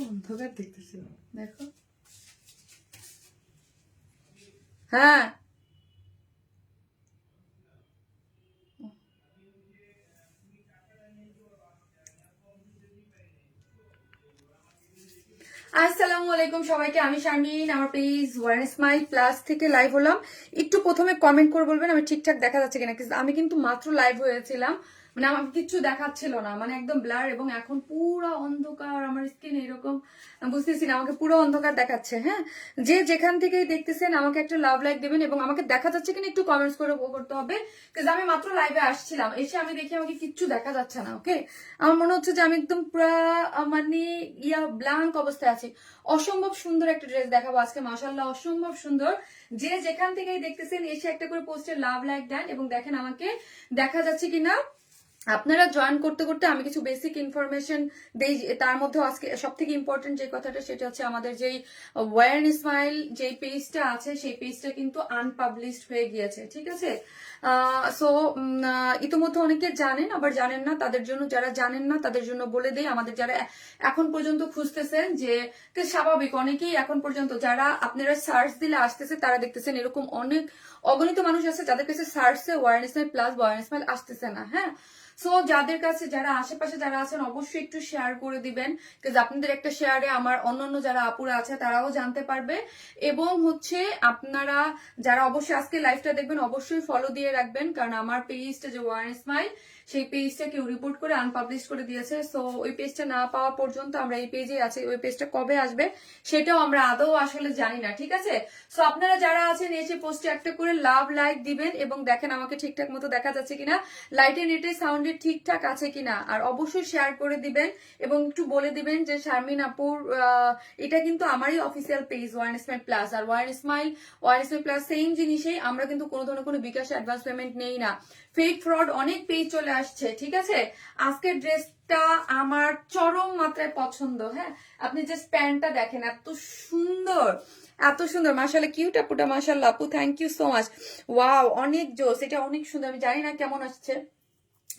অন্ধকার দেখতেছি দেখো। হ্যাঁ আসসালামু আলাইকুম সবাইকে, আমি শারমিন। আমার পেজ ওয়ান স্মাইল প্লাস থেকে লাইভ হলাম। একটু প্রথমে কমেন্ট করে বলবেন আমি ঠিকঠাক দেখা যাচ্ছে কিনা। আমি কিন্তু মাত্র লাইভ হয়েছিলাম, মানে আমার কিছু দেখাচ্ছিল না, মানে একদম ব্লার, এবং এখন পুরো অন্ধকার আমার স্ক্রিন এরকম বুঝতেছি না, আমাকে পুরো অন্ধকার দেখাচ্ছে। হ্যাঁ, যে যেখান থেকেই দেখতেছেন আমাকে একটা লাভ লাইক দেবেন এবং আমাকে দেখা যাচ্ছে কিনা একটু কমেন্টস করে করতে হবে, কারণ আমি মাত্র লাইভে আসছিলাম, এসে আমি দেখি আমাকে কিচ্ছু দেখা যাচ্ছে না। ওকে, আমার মনে হচ্ছে যে আমি একদম পুরা মানে ব্ল্যাঙ্ক অবস্থায় আছি। অসম্ভব সুন্দর একটা ড্রেস দেখাবো আজকে, মাশাআল্লাহ অসম্ভব সুন্দর। যে যেখান থেকেই দেখতেছেন এসে একটা করে পোস্টে লাভ লাইক দেন এবং দেখেন আমাকে দেখা যাচ্ছে কিনা। আপনারা জয়েন করতে করতে আমি কিছু বেসিক ইনফরমেশন দেই। তার মধ্যে আজকে সব থেকে ইম্পর্টেন্ট যে কথাটা সেটা হচ্ছে আমাদের যেই ওয়ার্ন স্মাইল যে পেজটা আছে সেই পেজটা কিন্তু আনপাবলিশড হয়ে গিয়েছে, ঠিক আছে। সো ইতিমধ্যে অনেকে জানেন, আবার জানেন না। তাদের জন্য, যারা জানেন না তাদের জন্য বলে দেই, আমাদের যারা এখন পর্যন্ত খুঁজতেছেন, যে স্বাভাবিক অনেকেই এখন পর্যন্ত যারা আপনারা সার্চ দিলে আসতেছে, তারা দেখতেছেন এরকম অনেক অগণিত মানুষ আছে যাদের কাছে সার্চে Warn Smile Plus Warn Smile আসতেছে না। হ্যাঁ, সো যাদের কাছে, যারা আশেপাশে যারা আছেন অবশ্যই একটু শেয়ার করে দিবেন, কারণ আপনাদের একটা শেয়ারে আমার অন্যান্য যারা আপুরা আছে তারাও জানতে পারবে। এবং হচ্ছে আপনারা যারা অবশ্যই আজকে লাইভটা দেখবেন অবশ্যই ফলো দিয়ে রাখবেন, কারণ আমার পেজটা যে ওয়ার্ন স্মাইল সেই পেজটা কেউ রিপোর্ট করে আনপাবলিশ করে দিয়েছে। সো ওই পেজটা না পাওয়া পর্যন্ত আমরা এই পেজে আছি, ওই পেজটা কবে আসবে সেটাও আমরা আদৌ আসলে জানি না, ঠিক আছে। সো আপনারা যারা আছেন এসে পোস্টে একটা করে লাভ লাইক দিবেন এবং দেখেন আমাকে ঠিকঠাক মতো দেখা যাচ্ছে কিনা, লাইটে নেটে সাউন্ডে ঠিকঠাক আছে কিনা। আর অবশ্যই শেয়ার করে দিবেন এবং একটু বলে দিবেন যে শারমিন আপুর এটা কিন্তু আমারই official page Warn Smile Plus. আর ওয়ার্ন স্মাইল প্লাস সেম জিনিসেই আমরা কিন্তু কোনো ধরনের কোনো বিকাশ অ্যাডভান্স পেমেন্ট নেই না। ফেক ফ্রড অনেক পেজ চলে আসছে, ঠিক আছে। আজকের ড্রেসটা আমার চরম মাত্রায় পছন্দ। হ্যাঁ, আপনি জাস্ট প্যান্টটা দেখেন, এত সুন্দর, এত সুন্দর, মাশাআল্লাহ। কিউট আপুটা, মাশাআল্লাহ আপু, thank you so much. Wow, অনেক জোস, এটা অনেক সুন্দর। আমি জানি না কেমন আসছে,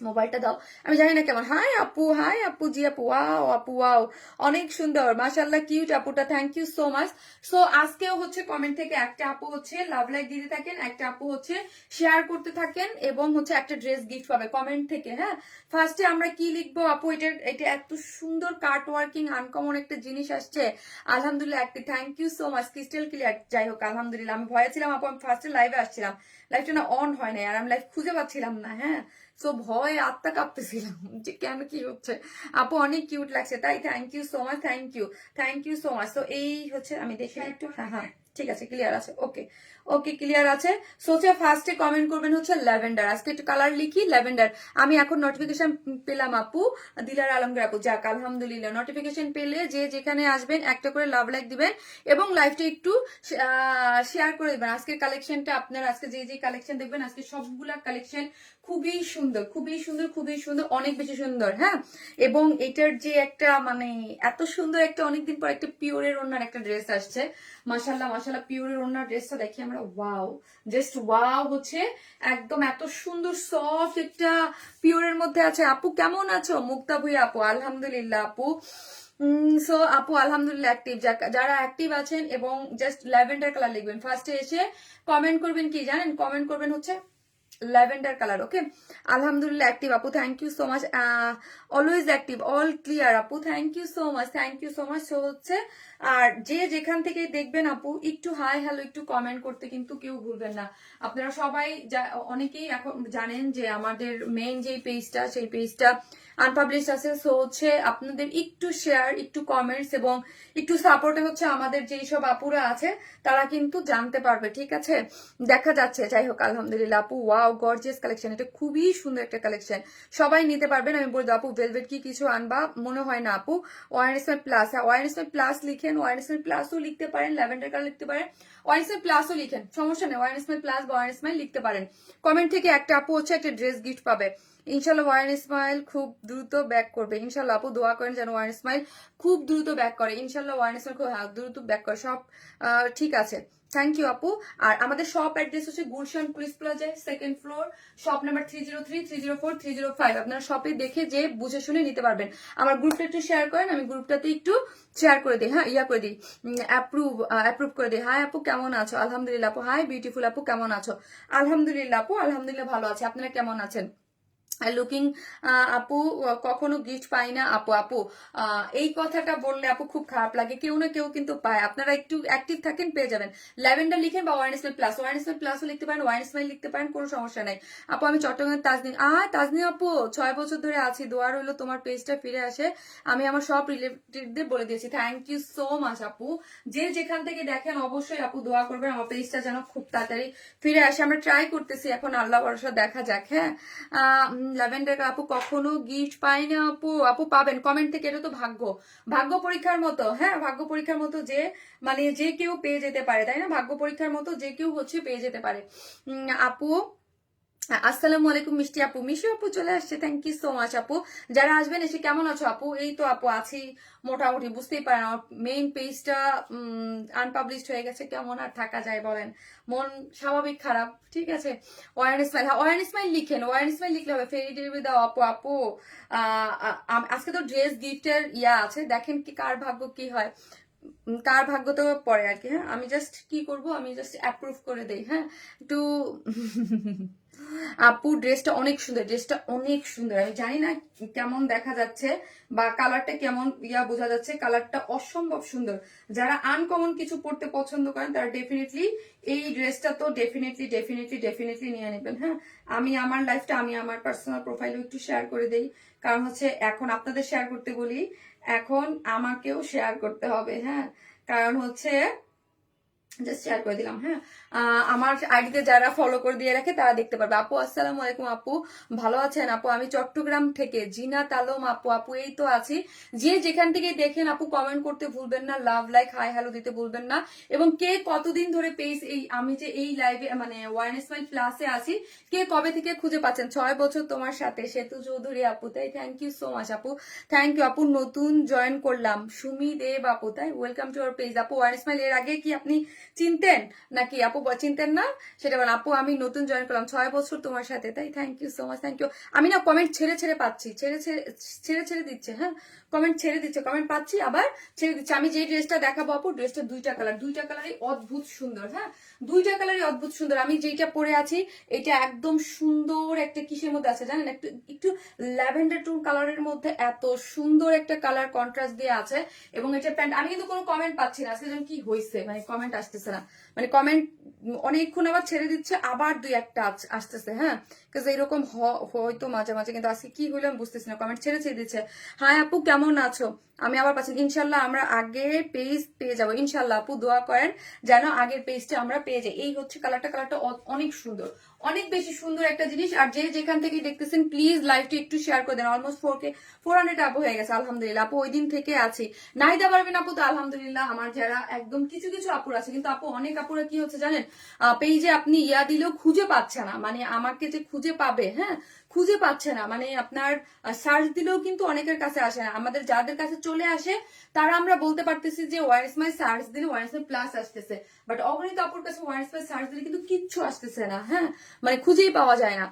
মোবাইলটা দাও, আমি জানি না কেমন। হাই আপু, হাই আপু, জি আপু, ওয়াও আপু, ওয়াও অনেক সুন্দর, মাশাআল্লাহ কিউট আপুটা, thank you so much. So আজকেও হচ্ছে কমেন্ট থেকে একটা আপু হচ্ছে লাভ লাইক দিতে থাকেন, একটা আপু হচ্ছে শেয়ার করতে থাকেন এবং হচ্ছে একটা ড্রেস গিফট পাবে কমেন্ট থেকে। হ্যাঁ, ফার্স্টে আমরা কি লিখবো আপু? এটা এত সুন্দর কার্ট ওয়ার্কিং আনকমন একটা জিনিস আসছে, আলহামদুলিল্লাহ। একটা thank you so much, crystal clear. যাই হোক আলহামদুলিল্লাহ। আমি ভয়ে ছিলাম আপু, আমি ফার্স্টে লাইভে আসছিলাম, লাইভটা না অন হয় নাই, আর আমি লাইভ খুঁজে পাচ্ছিলাম না। হ্যাঁ, সো ভয়ে আত্মা কাঁপতেছিলাম যে কেন কি হচ্ছে। আপু অনেক কিউট লাগছে, তাই thank you so much, thank you so much. তো এই হচ্ছে, আমি দেখি একটু। হ্যাঁ হ্যাঁ, ঠিক আছে, ক্লিয়ার আছে। ওকে ওকে, ক্লিয়ার আছে। সোচে ফার্স্টে কমেন্ট করবেন হচ্ছে ল্যাভেন্ডার। আজকে একটু কালার লিখি, ল্যাভেন্ডার। আমি এখন নোটিফিকেশন পেলাম আপু, দিলার আলমগীর আপু, যাক আলহামদুলিল্লাহ। নোটিফিকেশন পেলে যে যেখানে আসবেন একটা করে লাভ লাইক দিবেন এবং লাইভটা একটু শেয়ার করে দিবেন। আজকের কালেকশনটা আপনারা আজকে যে যে কালেকশন দেখবেন, আজকে সবগুলা কালেকশন খুবই সুন্দর, খুবই সুন্দর, খুবই সুন্দর, অনেক বেশি সুন্দর। হ্যাঁ, এবং এটার যে একটা মানে এত সুন্দর একটা, অনেকদিন পর একটা পিওরের ওনার একটা ড্রেস আসছে, মাশাআল্লাহ মাশাআল্লাহ। পিওরের ওনার ড্রেসটা দেখি আমরা, ওয়াও, জাস্ট ওয়াও হচ্ছে, একদম এত সুন্দর সফট একটা পিওরের মধ্যে আছে। আপু কেমন আছো? মুক্তা ভুইয়া আপু, আলহামদুলিল্লাহ আপু। সো আপু আলহামদুলিল্লাহ অ্যাক্টিভ, যারা অ্যাক্টিভ আছেন এবং জাস্ট ল্যাভেন্ডার কালার লিখবেন। ফার্স্টে এসে কমেন্ট করবেন কি জানেন? কমেন্ট করবেন হচ্ছে ল্যাভেন্ডার কালার। ওকে, আলহামদুলিল্লাহ অ্যাক্টিভ আপু, thank you so much. Always active, all clear আপু, thank you so much, thank you so much. So হচ্ছে, আর যে যেখান থেকে দেখবেন আপু একটু হাই হ্যালো একটু কমেন্ট করতে কিন্তু কেউ ভুলবেন না। আপনারা সবাই অনেকেই এখন জানেন যে আমাদের মেইন যে পেজটা সেই পেজটা আনপাবলিশ আছে। সো হচ্ছে আপনাদের একটু শেয়ার, একটু কমেন্টস এবং একটু সাপোর্টে হচ্ছে আমাদের যেই সব আপুরা আছে তারা কিন্তু জানতে পারবে, ঠিক আছে, দেখা যাচ্ছে। যাই হোক আলহামদুলিল্লাহ আপু, ওয়াও গর্জিয়াস কালেকশন, এটা খুবই সুন্দর একটা কালেকশন, সবাই নিতে পারবেন। আমি বলবো আপু ভেলভেট কি কিছু আনবা? মনে হয় না আপু। ওয়ার্ন স্মাইল প্লাস, হ্যাঁ ওয়ার্ন স্মাইল প্লাস লিখেন, ওয়ার্ন স্মাইল প্লাসও লিখতে পারেন, ল্যাভেন্ডার কালার লিখতে পারেন, ওয়ার্ন স্মাইল প্লাসও লিখেন, সমস্যা নেই। ওয়ার্ন স্মাইল প্লাস বা ওয়ার্ন স্মাইল লিখতে পারেন। কমেন্ট থেকে একটা আপু হচ্ছে একটা ড্রেস গিফট পাবে ইনশাল্লাহ। ওয়ার্ন স্মাইল খুব দ্রুত ব্যাক করবে ইনশাল্লাহ আপু, দোয়া করেন যেন ওয়ার্ন স্মাইল খুব দ্রুত ব্যাক করে ইনশাল্লাহ। ওয়ার্ন স্মাইল খুব দ্রুত ব্যাক করে, সব ঠিক আছে। থ্যাংক ইউ আপু। আর আমাদের শপ অ্যাড্রেস হচ্ছে গুলশান পুলিশ প্লাজায়, 2nd ফ্লোর, শপ নাম্বার 303, 304, 305। আপনারা শপে দেখে যে বুঝে শুনে নিতে পারবেন। আমার গ্রুপটা একটু শেয়ার করেন, আমি গ্রুপটাতে একটু শেয়ার করে দিই, হ্যাঁ, ইয়া করে দিই, অ্যাপ্রুভ করে দিই। হাই আপু কেমন আছো? আলহামদুলিল্লাহ আপু। হাই বিউটিফুল আপু কেমন আছো? আলহামদুলিল্লাহ আপু, আলহামদুলিল্লাহ ভালো আছে। আপনারা কেমন আছেন? লুকিং আপু কখনো গিফট পাই না আপু। আপু এই কথাটা বললে আপু খুব খারাপ লাগে, কেউ না কেউ কিন্তু পায়, আপনারা একটু অ্যাক্টিভ থাকেন পেয়ে যাবেন। ল্যাভেন্ডার লিখেন বা Warren Smile Plus, Warren Smile প্লাসও লিখতে পারেন, ওয়ারেন স্মাইল লিখতে পারেন, কোনো সমস্যা নাই আপু। আমি চট্টগ্রামের তাজনিন। তাজনিন আপু 6 বছর ধরে আছি, দোয়া রইলো তোমার পেজটা ফিরে আসে। আমি আমার সব রিলেটিভদের বলে দিয়েছি। থ্যাংক ইউ সো মাচ আপু। যে যেখান থেকে দেখেন অবশ্যই আপু দোয়া করবেন আমার পেজটা যেন খুব তাড়াতাড়ি ফিরে আসে। আমরা ট্রাই করতেছি, এখন আল্লাহ ভরসা, দেখা যাক। হ্যাঁ, ল্যাভেন্ডার আপু কখনো গিফট পাই না আপু। আপু পাবেন কমেন্ট থেকে, এটা তো ভাগ্য, ভাগ্য পরীক্ষার মতো। হ্যাঁ, ভাগ্য পরীক্ষার মতো, যে মানে যে কেউ পেয়ে যেতে পারে, তাই না? ভাগ্য পরীক্ষার মতো যে কেউ হচ্ছে পেয়ে যেতে পারে। আপু আসসালামু আলাইকুম মিষ্টি আপু। মিষ্টি আপু চলে আসছে, থ্যাংক ইউ সো মাচ আপু। যারা আসবেন এসে কেমন আছো আপু? এই তো আপু আছি মোটামুটি, বুঝতেই পারেন আমার মেইন পেজটা আনপাবলিশড হয়ে গেছে, কেমন আর থাকা যায় বলেন, মন স্বাভাবিক খারাপ, ঠিক আছে। ওয়ারেন স্মাইল, হ্যাঁ ওয়ারেন স্মাইল লিখেন, ওয়ারেন স্মাইল লিখলে হবে। ফেরি ডেলিভারি দাও আপু। আপু আজকে তো ড্রেস গিফটের ইয়া আছে, দেখেন কি কার ভাগ্য কি হয়, কার ভাগ্য তো পরে আর কি। হ্যাঁ, আমি জাস্ট কি করব, আমি জাস্ট অ্যাপ্রুভ করে দেই। হ্যাঁ, একটু আপু ড্রেসটা অনেক সুন্দর, ড্রেসটা অনেক সুন্দর। আমি জানি না কেমন দেখা যাচ্ছে বা কালারটা কেমন বোঝা যাচ্ছে, কালারটা অসম্ভব সুন্দর। যারা আনকমন কিছু পড়তে পছন্দ করেন তারা ডেফিনেটলি এই ড্রেসটা তো ডেফিনেটলি ডেফিনেটলি ডেফিনেটলি নিয়ে নেবেন। হ্যাঁ, আমি আমার লাইফটা আমি আমার পার্সোনাল প্রোফাইলে একটু শেয়ার করে দেই, কারণ হচ্ছে এখন আপনাদের শেয়ার করতে বলি, এখন আমাকেও শেয়ার করতে হবে। হ্যাঁ, কারণ হচ্ছে জাস্ট শেয়ার করে দিলাম। হ্যাঁ, আমার আইডিতে যারা ফলো করে দিয়ে রাখে তারা দেখতে পারবে। আপু আসসালামু আলাইকুম আপু, ভালো আছেন আপু? আমি চট্টগ্রাম থেকে জিনাত আলম আপু। আপু এই তো আছি, যে যেখান থেকে দেখেন আপু কমেন্ট করতে ভুলবেন না, লাভ লাইক হাই হ্যালো দিতে ভুলবেন না। এবং কে কতদিন ধরে পেজ, এই আমি যে এই লাইভে মানে ওয়ারেন স্মাইল প্লাসে আছি, কে কবে থেকে খুঁজে পাচ্ছেন? 6 বছর তোমার সাথে, সেতু চৌধুরী আপু। তাই থ্যাংক ইউ সো মাচ আপু, থ্যাংক ইউ আপু। নতুন জয়েন করলাম, সুমি দেব আপু। তাই ওয়েলকাম টু আওয়ার পেজ আপু। ওয়ারেন স্মাইল এর আগে কি আপনি চিনতেন নাকি আপু? চিনতেন না সেটা বলেন আপু। আমি নতুন জয়েন করলাম, 6 বছর তোমার সাথে। তাই thank you so much, thank you. আমি না কমেন্ট ছেড়ে ছেড়ে পাচ্ছি, ছেড়ে ছেড়ে ছেড়ে ছেড়ে দিচ্ছে। হ্যাঁ, কমেন্ট ছেড়ে দিচ্ছে, কমেন্ট পাচ্ছি আবার ছেড়ে দিচ্ছে। আমি যে ড্রেসটা দেখাবো আপু, ড্রেসটা দুইটা কালার, দুইটা কালারই অদ্ভুত সুন্দর। হ্যাঁ, দুইটা কালারই অদ্ভুত সুন্দর। আমি যেটা পরে আছি এটা একদম সুন্দর একটা কিসের মধ্যে আছে জানেন, একটু একটু ল্যাভেন্ডার টোন কালারের মধ্যে, এত সুন্দর একটা কালার কন্ট্রাস্ট দিয়ে আছে। এবং এটা প্যান্ট, আমি কিন্তু কোনো কমেন্ট পাচ্ছি না আজকে, যেন কি হয়েছে, মানে কমেন্ট আসতেছে না, মানে কমেন্ট অনেকক্ষণ আবার ছেড়ে দিচ্ছে, আবার দুই একটা আসতেছে। হ্যাঁ, কারণ এরকম হয়তো মাঝে মাঝে, কিন্তু আজকে কি হইলো আমি বুঝতেছি না, কমেন্ট ছেড়ে ছেড়ে দিচ্ছে। হাই আপু কেমন আছো? আমি আবার পাচ্ছি, ইনশাল্লাহ আমরা আগের পেজ পেয়ে যাবো ইনশাল্লাহ। আপু দোয়া করেন যেন আগের পেজটা আমরা পেয়ে যাই। এই হচ্ছে কালারটা, কালারটা অনেক সুন্দর, অনেক বেশি সুন্দর একটা জিনিস। আর যে যেখান থেকে দেখতেছেন প্লিজ লাইভটি একটু শেয়ার করে দেন। অলমোস্ট 400 আপু হয়ে গেছে, আলহামদুলিল্লাহ আপু। ওই দিন থেকে আছি, নাইদা পারবেন আপু তো আলহামদুলিল্লাহ। আমার যারা একদম কিছু কিছু আপুর আছে, কিন্তু আপু অনেক আপুরা কি হচ্ছে জানেন, পেজে আপনি ইয়া দিলেও খুঁজে পাচ্ছে না, মানে আমাকে যে খুঁজে পাবে, হ্যাঁ খুঁজে পাচ্ছে না, মানে আপনার সার্চ দিলেও কিন্তু অনেকের কাছে আসে না। আমাদের যাদের কাছে চলে আসে তারা আমরা বলতে পারতেছি যে ওয়ার স্মাইল সার্চ দিলে ওয়ার স্মাইল প্লাস আসতেছে, বাট অগণিত আপুর কাছে ওয়ার স্মাইল সার্চ দিলে কিন্তু কিচ্ছু আসতেছে না। হ্যাঁ, মানে খুঁজেই পাওয়া যায় না।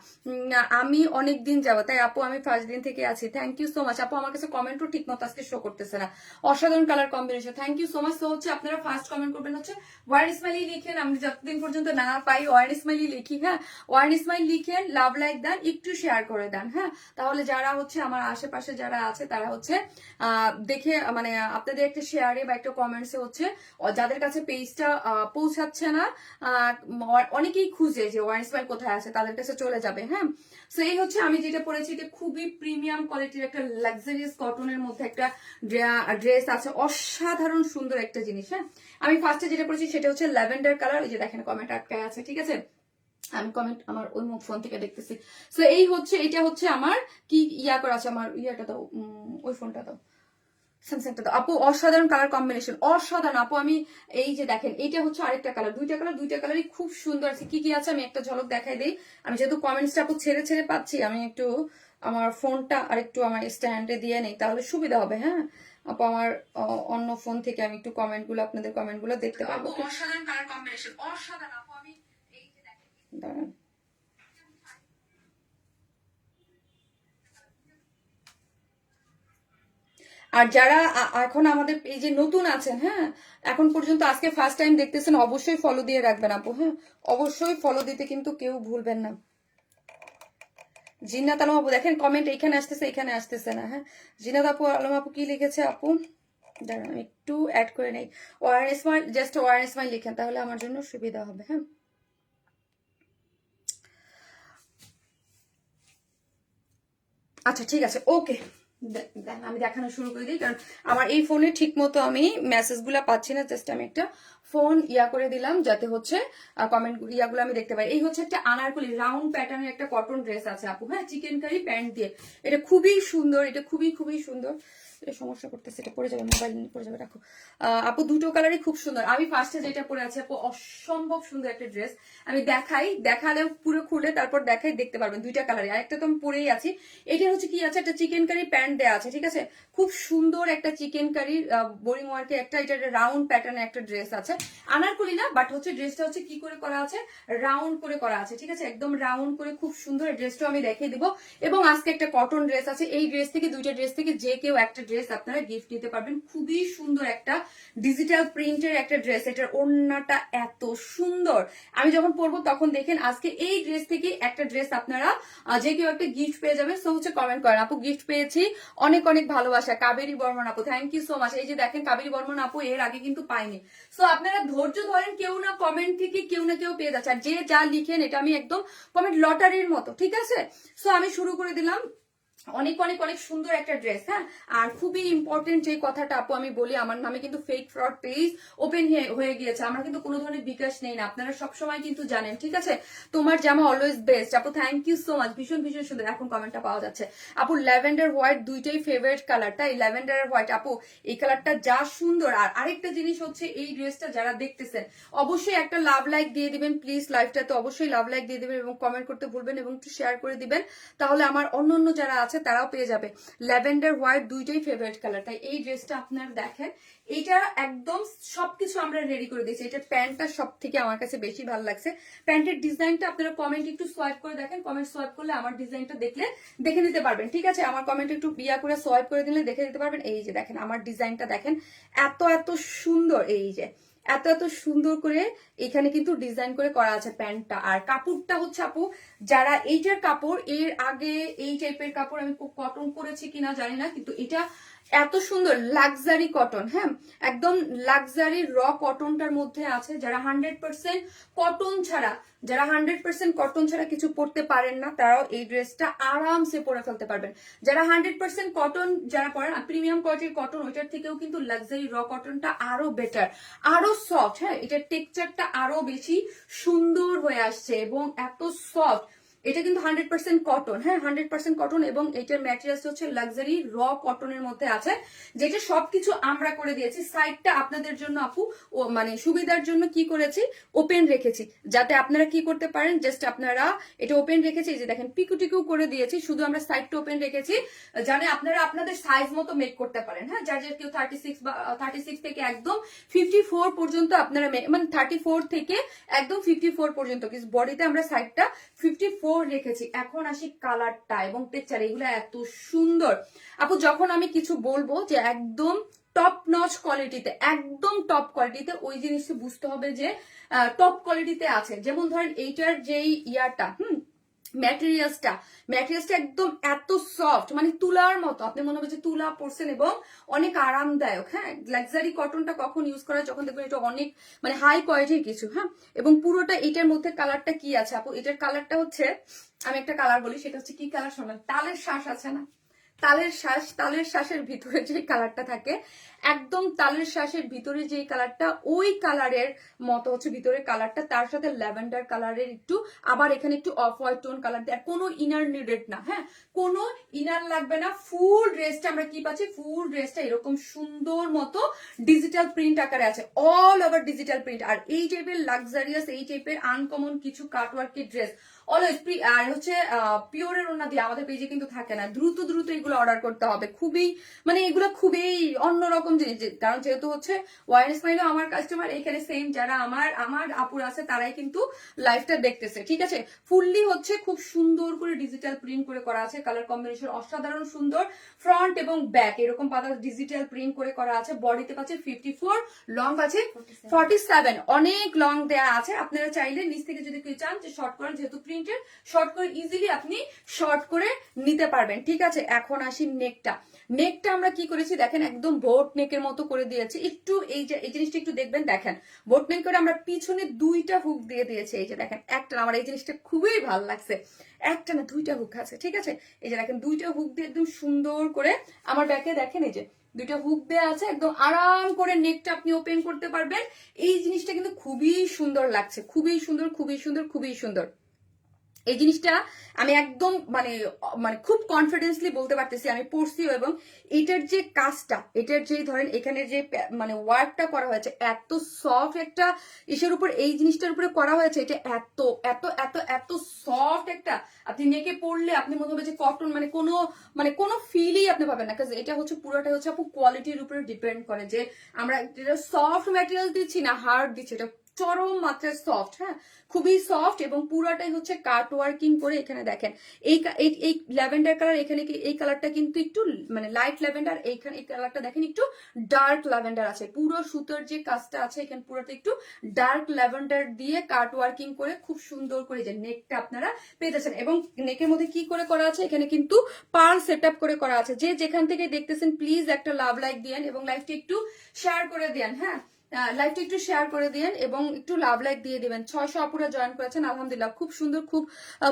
আমি অনেক দিন যাবো, তাই আপু আমি ফার্স্ট দিন থেকে আছি। থ্যাংক ইউ সো মাচ আপু। আমার কাছে কমেন্টও ঠিক মতো আজকে শো করতেছে না, অসাধারণ colour combination. Thank you so much. তো হচ্ছে আপনারা ফার্স্ট কমেন্ট করবেন হচ্ছে ওয়ার স্মাইলি লিখেন, আমি যতদিন পর্যন্ত না পাই ওয়ার স্মাইলি লিখি। হ্যাঁ, ওয়ার স্মাইল লিখেন, লাভ লাইক দেন, একটু শেয়ার করে দেন। হ্যাঁ, তাহলে যারা হচ্ছে আমার আশেপাশে যারা আছে তারা হচ্ছে দেখে, মানে আপনাদের একটা শেয়ারে বা একটা কমেন্টসে হচ্ছে যাদের কাছে পেজটা পৌঁছাচ্ছে না, অনেকেই খুঁজে যে ওয়ার স্মাইল কোথায় আছে, তাদের কাছে চলে যাবে। হ্যাঁ, সো এই হচ্ছে আমি যেটা পরেছি, এটা খুবই প্রিমিয়াম কোয়ালিটির একটা লাক্সারিয়াস কটনের মধ্যে একটা ড্রেস আছে, অসাধারণ সুন্দর একটা জিনিস। হ্যাঁ, আমি ফার্স্টে যেটা পরেছি সেটা হচ্ছে ল্যাভেন্ডার কালার। ওই যে দেখেন কমেন্ট আটকায় আছে, ঠিক আছে, আমি কমেন্ট আমার ওই মুখ ফোন থেকে দেখতেছি। সো এই হচ্ছে, এটা হচ্ছে আমার কি ইয়া করা আছে, আমার ইয়াটা দাও, ওই ফোনটা দাও, স্যামসাংটা দাও আপু। অসাধারণ কালার কম্বিনেশন, অসাধারণ আপু। আমি এই যে দেখেন, এইটা হচ্ছে আরেকটা কালার, দুইটা কালারই খুব সুন্দর আছে। কি কি আছে আমি একটা ঝলক দেখাই দিই। আমি যেহেতু কমেন্টসটা আপু ছেড়ে ছেড়ে পাচ্ছি, আমি একটু আমার ফোনটা আর একটু আমার স্ট্যান্ডে দিয়ে নেই, তাহলে সুবিধা হবে। হ্যাঁ, আপু আমার অন্য ফোন থেকে আমি একটু কমেন্টগুলো, আপনাদের কমেন্টগুলো দেখতে পাবো। অসাধারণ কালার কম্বিনেশন, অসাধারণ আপু। আমি এই যে দেখেন, দাঁড়ান, আর যারা এখন আমাদের পেজে নতুন আছেন, হ্যাঁ, এখন পর্যন্ত আজকে ফার্স্ট টাইম দেখতেছেন, অবশ্যই ফলো দিয়ে রাখবেন আপু, হ্যাঁ, অবশ্যই ফলো দিতে কিন্তু কেউ ভুলবেন না। জিন্নাত আলম আপু দেখেন কমেন্ট এইখানে আসতেছে, এখানে আসতেছে না, হ্যাঁ। জিন্নাত আপু আলম আপু কি লিখেছে আপু, দাঁড়ান আমি একটু অ্যাড করে নেই। ওয়ারনেস মাই, জাস্ট ওয়ারনেস মাই লিখেন, তাহলে আমার জন্য সুবিধা হবে, হ্যাঁ। আচ্ছা ঠিক আছে, ওকে, দেন আমি দেখানো শুরু করে দিই, কারণ আমার এই ফোনে ঠিক মতো আমি মেসেজগুলো পাচ্ছি না। জাস্ট আমি একটা ফোন ইয়া করে দিলাম যাতে হচ্ছে কমেন্ট ইয়াগুলো আমি দেখতে পাই। এই হচ্ছে একটা আনারকলি রাউন্ড প্যাটার্নের একটা কটন ড্রেস আছে আপু, হ্যাঁ, চিকেন কারি প্যান্ট দিয়ে। এটা খুবই সুন্দর, এটা খুবই খুবই সুন্দর। এটা সমস্যা করতেছে, এটা পড়ে যাবে, মোবাইল পড়ে যাবে, রাখো। আপু দুটো কালারই খুব সুন্দর। আমি ফার্স্টে যেটা পরে আছি আপু, অসম্ভব সুন্দর একটা ড্রেস। আমি দেখালে পুরো খুলে তারপর দেখাই, দেখতে পারবেন দুইটা কালারই। আরেকটা তো আমি পরেই আছি। এটা হচ্ছে কি আছে, একটা চিকেন কারি প্যান্ট দেওয়া আছে, ঠিক আছে, খুব সুন্দর একটা চিকেন কারি বোরিং ওয়ার্কে একটা, এটা রাউন্ড প্যাটার্নের একটা ড্রেস আছে। আনারকলি না, বাট হচ্ছে ড্রেসটা হচ্ছে কি করে করা আছে, রাউন্ড করে করা আছে, ঠিক আছে, একদম রাউন্ড করে, খুব সুন্দর। ড্রেসটা আমি দেখিয়ে দিব। এবং আজকে একটা কটন ড্রেস আছে, এই ড্রেস থেকে, দুইটা ড্রেস থেকে যে কেউ একটা ড্রেস আপনারা গিফট নিতে পারবেন। খুবই সুন্দর একটা ডিজিটাল প্রিন্টের একটা ড্রেস, এটার ওড়নাটা এত সুন্দর। আমি যখন পরবো তখন দেখেন, আজকে এই ড্রেস থেকে একটা ড্রেস আপনারা যে কেউ একটা গিফট পেয়ে যাবেন। সো হচ্ছে কমেন্ট করেন আপু, গিফট পেয়েছি, অনেক অনেক ভালোবাসা। কাবেরী বর্মন আপু, থ্যাংক ইউ সো মাচ। এই যে দেখেন কাবেরী বর্মন আপু এর আগে কিন্তু পাইনি। সো আপনারা ধৈর্য ধরেন, কেউ না কমেন্ট থেকে কেউ না কেউ পেয়ে যাচ্ছে। আর যে যা লিখেন এটা আমি একদম কমেন্ট লটারির মতো, ঠিক আছে। সো আমি শুরু করে দিলাম। অনেক অনেক অনেক সুন্দর একটা ড্রেস, হ্যাঁ। আর খুবই ইম্পর্টেন্ট যে কথাটা আপু আমি বলি, আমার নামে কিন্তু ফেক ফ্রড পেজ ওপেন হয়ে গিয়েছে। আমরা কিন্তু কোনো ধরনের বিকাশ নেই না, আপনারা সবসময় কিন্তু জানেন, ঠিক আছে। তোমার জামা অলওয়েজ বেস্ট আপু, থ্যাংক ইউ সো মাচ, ভীষণ ভীষণ সুন্দর। এখন কমেন্টটা পাওয়া যাচ্ছে আপু, ল্যাভেন্ডার হোয়াইট দুইটাই ফেভারিট কালার, তাই ল্যাভেন্ডার আর হোয়াইট আপু এই কালারটা যা সুন্দর। আর আরেকটা জিনিস হচ্ছে, এই ড্রেসটা যারা দেখতেছেন অবশ্যই একটা লাভ লাইক দিয়ে দিবেন প্লিজ, লাইভটাতে অবশ্যই লাভ লাইক দিয়ে দিবেন এবং কমেন্ট করতে ভুলবেন এবং একটু শেয়ার করে দিবেন, তাহলে আমার অন্য যারা আছে তারাও পেয়ে যাবে। ল্যাভেন্ডার হোয়াইট দুইটাই ফেভারিট কালার, তাই এই ড্রেসটা আপনারা দেখেন, এইটা একদম সবকিছু আমরা রেডি করে দিয়েছি। এটার প্যান্টটা সব থেকে আমার কাছে বেশি ভালো লাগছে। প্যান্টের ডিজাইনটা আপনারা কমেন্ট একটু সোয়াইপ করে দেখেন, কমেন্ট সোয়াইপ করলে আমার ডিজাইনটা দেখে নিতে পারবেন, ঠিক আছে। আমার কমেন্ট একটু বিয়া করে সোয়াইপ করে দিলে দেখে নিতে পারবেন। এই যে দেখেন আমার ডিজাইনটা দেখেন, এত এত সুন্দর, এই যে এত এত সুন্দর করে এখানে কিন্তু ডিজাইন করে করা আছে প্যান্টটা। আর কাপড়টা হচ্ছে আপু, যারা এইটার কাপড়, এর আগে এই টাইপের কাপড় আমি কটন করেছি কিনা জানি না, কিন্তু এটা এত সুন্দর লাক্সারি কটন, হ্যাঁ, একদম লাক্সারি র কটনটার মধ্যে আছে। যারা 100% কটন ছাড়া, যারা 100% কটন ছাড়া কিছু পরতে পারেন না, তারাও এই ড্রেসটা আরামসে পরে ফেলতে পারবেন। যারা 100% কটন যারা পরেন, প্রিমিয়াম কোয়ালিটির কটন, ওইটার থেকেও কিন্তু লাক্সারি র কটনটা আরো বেটার, আরো সফট, হ্যাঁ, এটার টেক্সচারটা আরো বেশি সুন্দর হয়ে আসছে এবং এত সফট। এটা কিন্তু 100% কটন, হ্যাঁ, 100% কটন এবং এটার ম্যাটেরিয়ালস হচ্ছে লাক্সারি র কটনের মধ্যে আছে, যেটা সবকিছু আমরা করে দিয়েছি। সাইডটা আপনাদের জন্য আপু ও মানে সুবিধার জন্য কি করেছি, ওপেন রেখেছি, যাতে আপনারা কি করতে পারেন, জাস্ট আপনারা এটা ওপেন রেখেছি, এই যে দেখেন পিকুটিকু করে দিয়েছি, শুধু আমরা সাইডটা ওপেন রেখেছি জানে আপনারা আপনাদের সাইজ মতো মেক করতে পারেন, হ্যাঁ। যার যার কেউ 36 বা 36 থেকে একদম 54 পর্যন্ত আপনারা মানে 34 থেকে একদম 54 পর্যন্ত, বডিতে আমরা সাইডটা 54 রেখেছি। এখন আসি কালারটা এবং টেক্সচার, এগুলো এত সুন্দর আপু। যখন আমি কিছু বলবো যে একদম টপ নচ কোয়ালিটিতে, একদম টপ কোয়ালিটিতে, ওই জিনিসটা বুঝতে হবে যে টপ কোয়ালিটিতে আছে। যেমন ধরেন এইটার যেই ইয়াটা, ম্যাটেরিয়ালসটা একদম এত সফট, মানে তুলার মতো, আপনি মনে হবে যে তুলা পরছেন এবং অনেক আরামদায়ক, হ্যাঁ। লাক্সারি কটনটা কখন ইউজ করা, যখন দেখবেন এটা অনেক মানে হাই কোয়ালিটির কিছু, হ্যাঁ। এবং পুরোটা এটার মধ্যে কালারটা কি আছে আপু, এটার কালারটা হচ্ছে, আমি একটা কালার বলি, সেটা হচ্ছে কি কালার শোনেন, তালের শ্বাস আছে না, তালের শ্বাসের ভিতরে যে কালারটা থাকে, একদম তালের শ্বাসের ভিতরে যে কালারটা ওই কালারের মতো হচ্ছে ভিতরের কালারটা, তার সাথে ল্যাভেন্ডার কালারের একটু আবার এখানে একটু অফ হোয়াইট টোন কালার দেয়। কোনো ইনার নিডেড না, হ্যাঁ কোনো ইনার লাগবে না। ফুল ড্রেসটা আমরা কি পাচ্ছি, ফুল ড্রেসটা এরকম সুন্দর মতো ডিজিটাল প্রিন্ট আকারে আছে, অল ওভার ডিজিটাল প্রিন্ট। আর এই টাইপের লাক্সারিয়াস এই টাইপের আনকমন কিছু কাটওয়ার্কের ড্রেস অলওয়েজ আর হচ্ছে পিওরের ওনা দিয়ে আমাদের পেজে কিন্তু থাকে না। দ্রুত দ্রুত এগুলো অর্ডার করতে হবে, খুবই মানে এগুলো খুবই অন্যরকম জিনিস। কারণ যেহেতু হচ্ছে ওয়ার স্মাইলও আমার কাস্টমার, এখানে সেম যারা আমার আপুর আছে তারাই কিন্তু লাইভটা দেখতেছে, ঠিক আছে। ফুললি হচ্ছে খুব সুন্দর করে ডিজিটাল প্রিন্ট করে করা আছে, কালার কম্বিনেশন অসাধারণ সুন্দর। ফ্রন্ট এবং ব্যাক এরকম পাতা ডিজিটাল প্রিন্ট করে করা আছে। বডিতে পাচ্ছে 54, লং আছে 47, অনেক লং দেয়া আছে। আপনারা চাইলে নিচ থেকে যদি কেউ চান যে শর্ট করেন, যেহেতু প্রিন্টেড শর্ট করে ইজিলি আপনি শর্ট করে নিতে পারবেন, ঠিক আছে। এখন আসি নেকটা। নেকটা আমরা কি করেছি দেখেন, একদম বোট নেকের মতো করে দিয়েছি। একটু এই যে এই জিনিসটা একটু দেখবেন, দেখেন বোট নেক করে আমরা পিছনে দুইটা হুক দিয়ে দিয়েছি। এই যে দেখেন একটা, আমার এই জিনিসটা খুবই ভালো লাগছে, একটা না দুইটা হুক আছে, ঠিক আছে। এই যে দেখেন দুইটা হুক দিয়ে একদম সুন্দর করে আমার ব্যাকে দেখেন এই যে দুইটা হুক দেওয়া আছে, একদম আরাম করে নেকটা আপনি ওপেন করতে পারবেন। এই জিনিসটা কিন্তু খুবই সুন্দর লাগছে, খুবই সুন্দর, খুবই সুন্দর, খুবই সুন্দর। এই জিনিসটা আমি একদম মানে মানে খুব কনফিডেন্সলি বলতে পারতেছি, আমি পড়ছিও। এবং এটার যে কাজটা, এটার যে ধরেন এখানে যে মানে ওয়ার্কটা করা হয়েছে, এত সফট একটা ইসের উপর এই জিনিসটার উপরে করা হয়েছে, এটা এত এত এত এত সফট একটা, আপনি নেকে পড়লে আপনি মনে হবে যে কটন, মানে কোনো ফিলই আপনি পাবেন না। কারণ এটা হচ্ছে পুরোটা হচ্ছে আপু কোয়ালিটির উপরে ডিপেন্ড করে, যে আমরা এটা সফট ম্যাটেরিয়াল দিচ্ছি না হার্ড দিচ্ছি, এটা চরম মাত্রায় সফট, হ্যাঁ খুবই সফট। এবং পুরাটাই হচ্ছে কাট ওয়ার্কিং করে। এখানে দেখেন এই ল্যাভেন্ডার কালার, এখানে এই কালারটা কিন্তু একটু মানে লাইট ল্যাভেন্ডার, এইখানে এই কালারটা দেখেন একটু ডার্ক ল্যাভেন্ডার আছে। পুরো সুতোর যে কাজটা আছে এখানে পুরোটা একটু ডার্ক ল্যাভেন্ডার দিয়ে কাট ওয়ার্কিং করে খুব সুন্দর করে যে নেকটা আপনারা পেয়ে যাচ্ছেন। এবং নেকের মধ্যে কি করে করা আছে, এখানে কিন্তু পার্ল সেট আপ করে করা আছে। যে যেখান থেকে দেখতেছেন প্লিজ একটা লাভ লাইক দিয়েন এবং লাইভটা একটু শেয়ার করে দেন, হ্যাঁ লাইভটা একটু শেয়ার করে দিন এবং একটু লাভ লাইক দিয়ে দিবেন। 600 আপুরা জয়েন করেছেন, আলহামদুলিল্লাহ, খুব সুন্দর,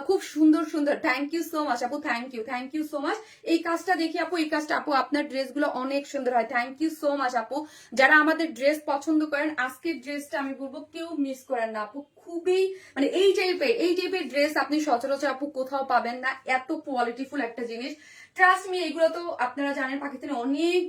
খুব সুন্দর সুন্দর। থ্যাংক ইউ সো মাচ আপু, থ্যাংক ইউ সো মাচ। এই কাজটা দেখি আপু, এই কাজটা আপু আপনার ড্রেসগুলো অনেক সুন্দর হয়। থ্যাংক ইউ সো মাচ আপু। যারা আমাদের ড্রেস পছন্দ করেন, আজকের ড্রেসটা আমি বলবো কেউ মিস করেন না আপু। খুবই মানে এই টাইপের ড্রেস আপনি সচরাচর আপু কোথাও পাবেন না, এত কোয়ালিটিফুল একটা জিনিস। ট্রাস্ট মি, এগুলো তো আপনারা জানেন পাকিস্তানে অনেক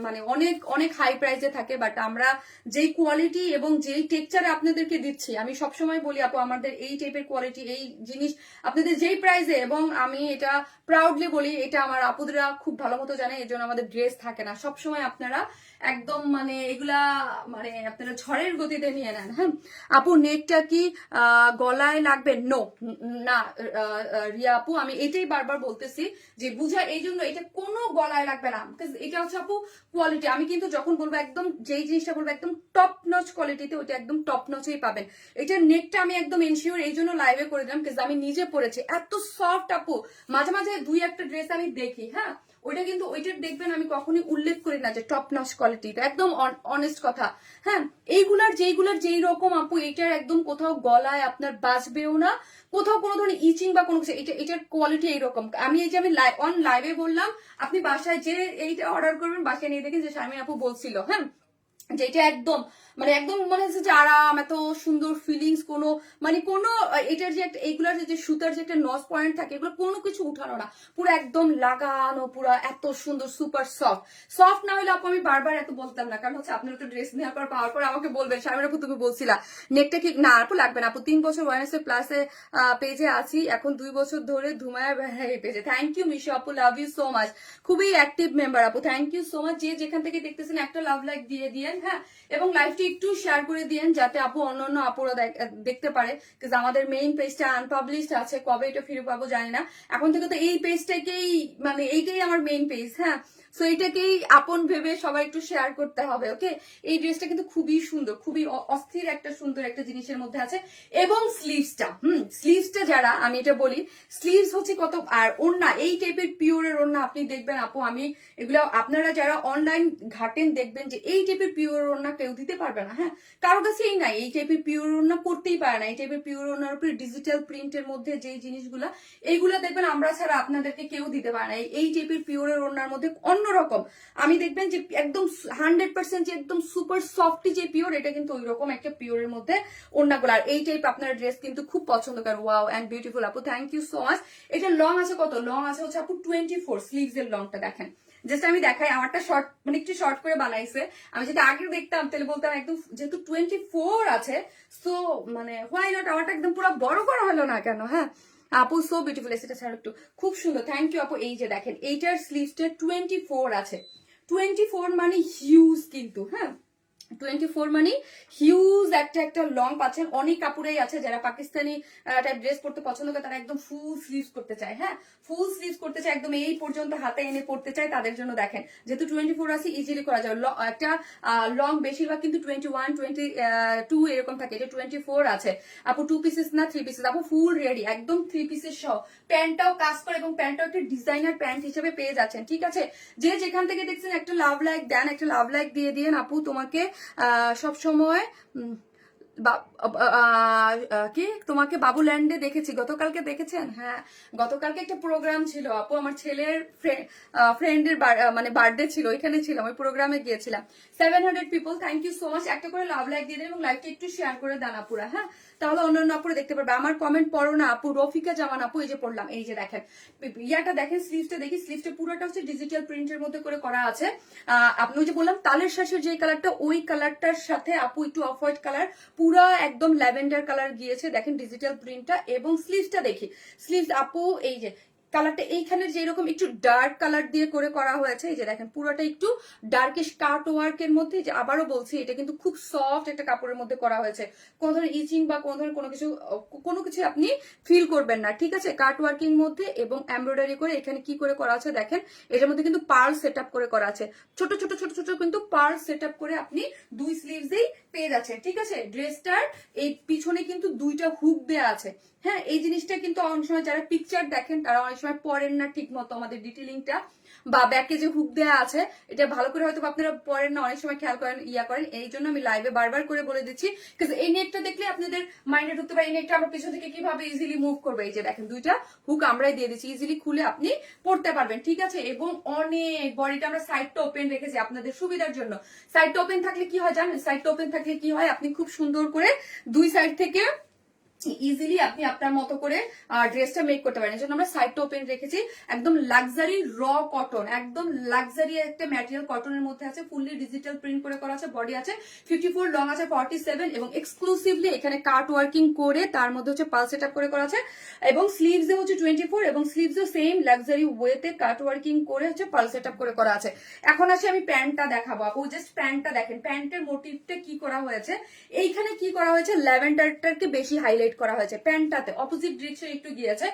মানে অনেক অনেক হাই প্রাইসে থাকে, বাট আমরা যেই কোয়ালিটি এবং যেই টেক্সচারে আপনাদেরকে দিচ্ছি, আমি সবসময় বলি আপু আমাদের এই টাইপের কোয়ালিটি এই জিনিস আপনাদের যেই প্রাইসে, এবং আমি এটা প্রাউডলি বলি, এটা আমার আপুদেরা খুব ভালো মতো জানে, এই জন্য আমাদের ড্রেস থাকে না সবসময়। আপনারা একদম মানে এগুলা মানে আপনারা ঝড়ের গতিতে নিয়ে নেন। হ্যাঁ আপু, নেটটা কি গলায় লাগবে? নো না রিয়া আপু, আমি এটাই বারবার বলতেছি যে বুঝা, এই জন্য এটা কোনো গলায় লাগবে না। এটা হচ্ছে আপু কোয়ালিটি। আমি কিন্তু যখন বলবো একদম যেই জিনিসটা বলবো একদম টপ নচ কোয়ালিটিতে, ওইটা একদম টপ নচেই পাবেন। এটার নেকটা আমি একদম এনশিওর এই জন্য লাইভে করে দিলাম, কারণ আমি নিজে পড়েছি, এত সফট আপু। মাঝে মাঝে দুই একটা ড্রেস আমি দেখি, হ্যাঁ ওইটা কিন্তু ওইটার দেখবেন আমি কখনই উল্লেখ করি না যে টপ নচ কোয়ালিটি, একদম অনেস্ট কথা। হ্যাঁ এইগুলার যেই রকম আপু, এটার একদম কোথাও গলায় আপনার বাজবেও না, কোথাও কোনো ধরনের ইচিং বা কোনো কিছু, এটার কোয়ালিটি এইরকম। আমি এই যে আমি অন লাইভে বললাম, আপনি বাসায় যে এইটা অর্ডার করবেন, বাসায় নিয়ে দেখেন যে শারমিন আপু বলছিল, হ্যাঁ যেটা একদম একদম মনে হচ্ছে যে আরাম, এত সুন্দর ফিলিংস, কোনো এটার যে একটা এইগুলার যে সুতার যে একটা নস পয়েন্ট থাকে, এগুলো কোনো কিছু উঠানো না, পুরো একদম লাগানো, পুরো এত সুন্দর সুপার সফট না হলে আপু আমি বারবার এত বলতাম না, কারণ হচ্ছে আপনারা তো ড্রেস নেওয়ার পর পাওয়ার পর আমাকে বলবেন শারমিন আপু তুমি বলছিলা নেকটা কি না আপু লাগবে না আপু। 3 বছর ওয়ারনেসের প্লাসে পেজে আছি, এখন 2 বছর ধরে ধুমায়া পেজে। থ্যাংক ইউ মিশু আপু, লাভ ইউ সো মাচ, খুবই অ্যাক্টিভ মেম্বার আপু, থ্যাংক ইউ সো মাচ। যে যেখান থেকে দেখতেছেন একটা লাভ লাইক দিয়ে দিয়েন, হ্যাঁ এবং লাইভটি একটু শেয়ার করে দিয়েন যাতে আপু অন্য আপুরা দেখতে পারে, কারণ আমাদের মেইন পেজটা আনপাবলিশড আছে, কবে এটা ফিরে পাবো জানি না। এখন থেকে তো এই পেজটাকেই মানে এইটাই আমার মেইন পেজ, হ্যাঁ সো এটাকেই আপন ভেবে সবাই একটু শেয়ার করতে হবে, ওকে। এই ড্রেসটা কিন্তু খুবই সুন্দর, খুবই অস্থির একটা সুন্দর একটা জিনিসের মধ্যে আছে। এবং স্লিভসটা স্লিভসটা যারা, আমি এটা বলি, স্লিভস হচ্ছে কত, আর ওড়না এই টাইপের পিওরের ওড়না আপনি দেখবেন আপু, আমি এগুলো আপনারা যারা অনলাইন ঘাটেন দেখবেন যে এই টাইপের পিওর ওড়না কেউ দিতে পারবে না। হ্যাঁ, কারো কাছেই নাই, এই টাইপের পিওর ওড়না করতেই পারে না। এই টাইপের পিওর ওড়নার উপরে ডিজিটাল প্রিন্টের মধ্যে যেই জিনিসগুলা, এইগুলা দেখবেন আমরা ছাড়া আপনাদেরকে কেউ দিতে পারে না। এই টাইপের পিওরের ওড়নার মধ্যে অন্যরকম, আমি দেখবেন যে একদম 100% যে একদম সুপার সফটি যে পিওর, এটা কিন্তু ওই রকম একটা পিওরের মধ্যে ওড়নাগুলো। আর এই টাইপ আপনার ড্রেস কিন্তু খুব পছন্দ করেন। ওয়াও এন্ড বিউটিফুল আপু, থ্যাংক ইউ সো মাচ। এটা লং আছে কত? লং আছে হচ্ছে আপু 24, স্লিভস এর লংটা দেখেন। জাস্ট আমি দেখাই, আমারটা শর্ট, মানে একটু শর্ট করে বানাইছে। আমি যদি আগে দেখতাম তাহলে বলতাম একদম, যেহেতু 24 আছে, সো মানে হোয়াই নট, আমারটা একদম পুরো বড় করা হলো না কেন? হ্যাঁ আপু, সো বিউটিফুল, সেটা ছাড়া একটু খুব সুন্দর, থ্যাংক ইউ আপু। এই যে দেখেন, এইটার স্লিভসটা 24 আছে। 24 মানে হিউজ কিন্তু, হ্যাঁ 24 মানে হিউজ একটা লং পাচ্ছেন। অনেক কাপড়েই আছে যারা পাকিস্তানি টাইপ ড্রেস পরতে পছন্দ করে, তারা একদম ফুল স্লিভস করতে চায়। হ্যাঁ, ফুল স্লিভস করতে চায়, একদম এই পর্যন্ত হাতে এনে পড়তে চায়, তাদের জন্য দেখেন যেহেতু 24 আছে ইজিলি করা যায়। একটা লং বেশিরভাগ কিন্তু 21, 22 এরকম থাকে, এটা 24 আছে আপু। 2 পিসেস না 3 পিসেস আপু, ফুল রেডি একদম 3 পিসেস সহ। প্যান্টটাও কাজ করে এবং প্যান্টটাও একটা ডিজাইনার প্যান্ট হিসেবে পেয়ে যাচ্ছেন। ঠিক আছে, যে যেখান থেকে দেখছেন একটা লাভ লাইক দেন, একটা লাভ লাইক দিয়ে দিন আপু। তোমাকে সব সময় কি তোমাকে বাবুল্যান্ডে দেখেছি, গতকালকে দেখেছেন? হ্যাঁ, গতকালকে একটা প্রোগ্রাম ছিল আপু, আমার ছেলের ফ্রেন্ডের মানে বার্থডে ছিল, এখানে ছিলাম, ওই প্রোগ্রামে গিয়েছিলাম। 700 people, thank you so much. একটা করে লাভ লাইক দিয়ে দেন এবং লাইকটা একটু শেয়ার করে দেন আপুরা। হ্যাঁ, তাহলে অন্যান্য আপুরা দেখতে পারবে। আমার কমেন্ট পড়ো না আপু। রফিকা জামান আপু, এই যে পড়লাম, এই যে দেখেন ইয়াটা দেখেন, স্লিভসটা দেখি, স্লিভসটা পুরোটা হচ্ছে ডিজিটাল প্রিন্টের মধ্যে করে করা আছে। আপনি ওই যে বললাম তালের শাঁসের যে কালারটা, ওই কালারটার সাথে আপু একটু অফ হোয়াইট কালার, পুরা একদম ল্যাভেন্ডার কালার গিয়েছে। দেখেন ডিজিটাল প্রিন্টটা এবং স্লিভসটা দেখি, স্লিভস আপু এই যে কালারটা এইখানে যেরকম একটু ডার্ক কালার দিয়ে করে করা হয়েছে, এই যে দেখেন পুরোটা একটু ডার্কিশ কাট ওয়ার্কের মধ্যে। যে আবারও বলছি, এটা কিন্তু খুব সফট একটা কাপড়ের মধ্যে করা হয়েছে, কোনো ধরনের ইচিং বা কোনো ধরনের কোনো কিছু আপনি ফিল করবেন না। ঠিক আছে, কাট ওয়ার্কিং মধ্যে এবং এমব্রয়ডারি করে এখানে কি করে করা আছে দেখেন, এটার মধ্যে কিন্তু পার্ল সেট আপ করে করা আছে, ছোট ছোট ছোট ছোট কিন্তু পার্ল সেট আপ করে আপনি দুই স্লিভসেই পেয়ে যাচ্ছেন। ঠিক আছে, ড্রেসটার এই পিছনে কিন্তু দুইটা হুক দেয়া আছে। হ্যাঁ, এই জিনিসটা কিন্তু অনেক সময় যারা পিকচার দেখেন তারা অনেক সময় পড়েন না ঠিক মতো আমাদের ডিটেলিংটা, বা ব্যাকে যে হুক দেয়া আছে এটা ভালো করে হয়তো আপনারা পড়েন না, অনেক সময় খেয়াল করেন করেন। এই জন্য আমি লাইভে বারবার করে বলে দিচ্ছি, কারণ এই নেটটা দেখলে আপনাদের মাইন্ডে ঢুকতে পারে, এই নেটটা আমরা পিছন থেকে কিভাবে ইজিলি মুভ করবে। এই যে দেখেন দুইটা হুক আমরাই দিয়ে দিচ্ছি, ইজিলি খুলে আপনি পড়তে পারবেন। ঠিক আছে, এবং অনেক বডিটা আমরা সাইডটা ওপেন রেখেছি আপনাদের সুবিধার জন্য। সাইডটা ওপেন থাকলে কি হয় জানেন? সাইডটা ওপেন থাকলে কি হয়, আপনি খুব সুন্দর করে দুই সাইড থেকে ইজিলি আপনি আপনার মতো করে ড্রেসটা মেক করতে পারেন। এজন্য আমরা সাইডটা ওপেন রেখেছি। একদম লাক্সারি র কটন, একদম লাক্সারি একটা ম্যাটেরিয়াল কটনের মধ্যে আছে, ফুললি ডিজিটাল প্রিন্ট করে করা আছে। বডি আছে 54, লং আছে 47 এবং এক্সক্লুসিভলি এখানে কাট ওয়ার্কিং করে তার মধ্যে হচ্ছে পাল সেট আপ করে করা আছে। এবং স্লিভসে হচ্ছে 24 এবং স্লিভসও সেম লাক্সারি ওয়েতে কাট ওয়ার্কিং করে হচ্ছে পাল সেট আপ করে করা আছে। এখন আসি আমি প্যান্টটা দেখাবো আপু। জাস্ট প্যান্টটা দেখেন, প্যান্টের মোটিভটা কি করা হয়েছে, এইখানে কি করা হয়েছে, ল্যাভেন্ডারটাকে বেশি হাইলাইট করা হয়েছে প্যান্টটাতে, অপোজিট ডিরেকশন একটু গিয়েছে।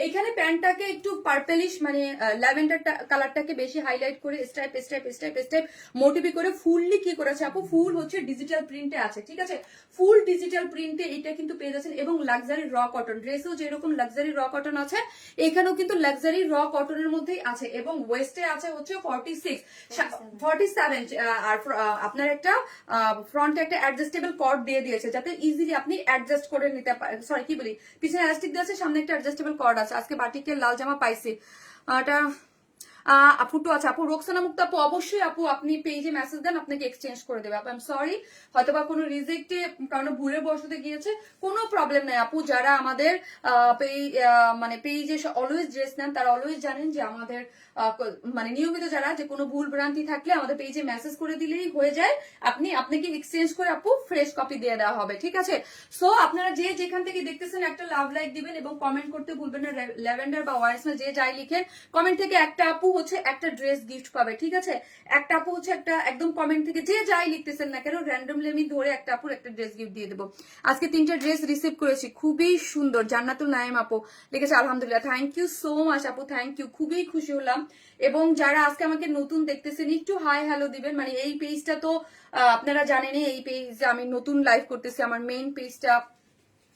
এইখানে প্যান্টটাকে একটু পার্পেলিশ মানে ল্যাভেন্ডার কালারটাকে বেশি হাইলাইট করে স্টাইপ স্টাইপ স্টাইপ স্টাইপ মোটিভি করে ফুললি কি করেছে আপু, ফুল হচ্ছে ডিজিটাল প্রিন্টে আছে। ঠিক আছে, ফুল ডিজিটাল প্রিন্টে এটা কিন্তু পেয়ে যাচ্ছেন। এবং লাক্সারি র কটন, ড্রেসেও যেরকম লাক্সারি র কটন আছে, এখানেও কিন্তু লাক্সারি র কটনের মধ্যেই আছে। এবং ওয়েস্টে আছে হচ্ছে 47 আর আপনার একটা ফ্রন্টে একটা অ্যাডজাস্টেবল কর্ড দিয়ে দিয়েছে, যাতে ইজিলি আপনি অ্যাডজাস্ট করে নিতে পারেন। সরি কি বলি, পিছনে এলাস্টিক দিয়ে আছে, সামনে একটা অ্যাডজাস্টেবল কর্ড আছে। আজকে বাটিকের লাল জামা পাইছি, এটা আপুটো আছে আপু। রোকসানা মুক্তা আপু, অবশ্যই আপু আপনি পেজে মেসেজ দেন, আপনাকে এক্সচেঞ্জ করে দেবে আপু। আই এম সরি, হয়তো বা কোনো রিজেক্টে কারণ ভুলে বসতে গিয়েছে, কোনো প্রবলেম নাই আপু। যারা আমাদের মানে পেজে অলওয়েজ ড্রেস নেন তারা অলওয়েজ জানেন যে আমাদের মানে নিয়মিত যারা, যে কোনো ভুল ভ্রান্তি থাকলে আমাদের পেজে মেসেজ করে দিলেই হয়ে যায়, আপনাকে এক্সচেঞ্জ করে আপু ফ্রেশ কপি দিয়ে দেওয়া হবে। ঠিক আছে, সো আপনারা যে যেখান থেকে দেখতেছেন একটা লাভ লাইক দিবেন এবং কমেন্ট করতে ভুলবেন না। ল্যাভেন্ডার বা ওয়ারেন্স যে যাই লিখেন, কমেন্ট থেকে একটা আপু হচ্ছে একটা ড্রেস গিফট পাবে। ঠিক আছে, একটা আপু হচ্ছে একটা একদম কমেন্ট থেকে যে যাই লিখতেছেন না কেন, র্যান্ডমলি আমি ধরে একটা আপুর একটা ড্রেস গিফট দিয়ে দেবো। আজকে 3টা ড্রেস রিসিভ করেছি, খুবই সুন্দর। জান্নাতুল নাইম আপু লিখেছে আলহামদুলিল্লাহ, থ্যাংক ইউ সো মাচ আপু, থ্যাংক ইউ, খুবই খুশি হলাম। এবং যারা আজকে আমাকে নতুন দেখতেছেন একটু হাই হ্যালো দিবেন। মানে এই পেজটা তো আপনারা জানেনই, এই পেজে আমি নতুন লাইভ করতেছি, আমার মেইন পেজটা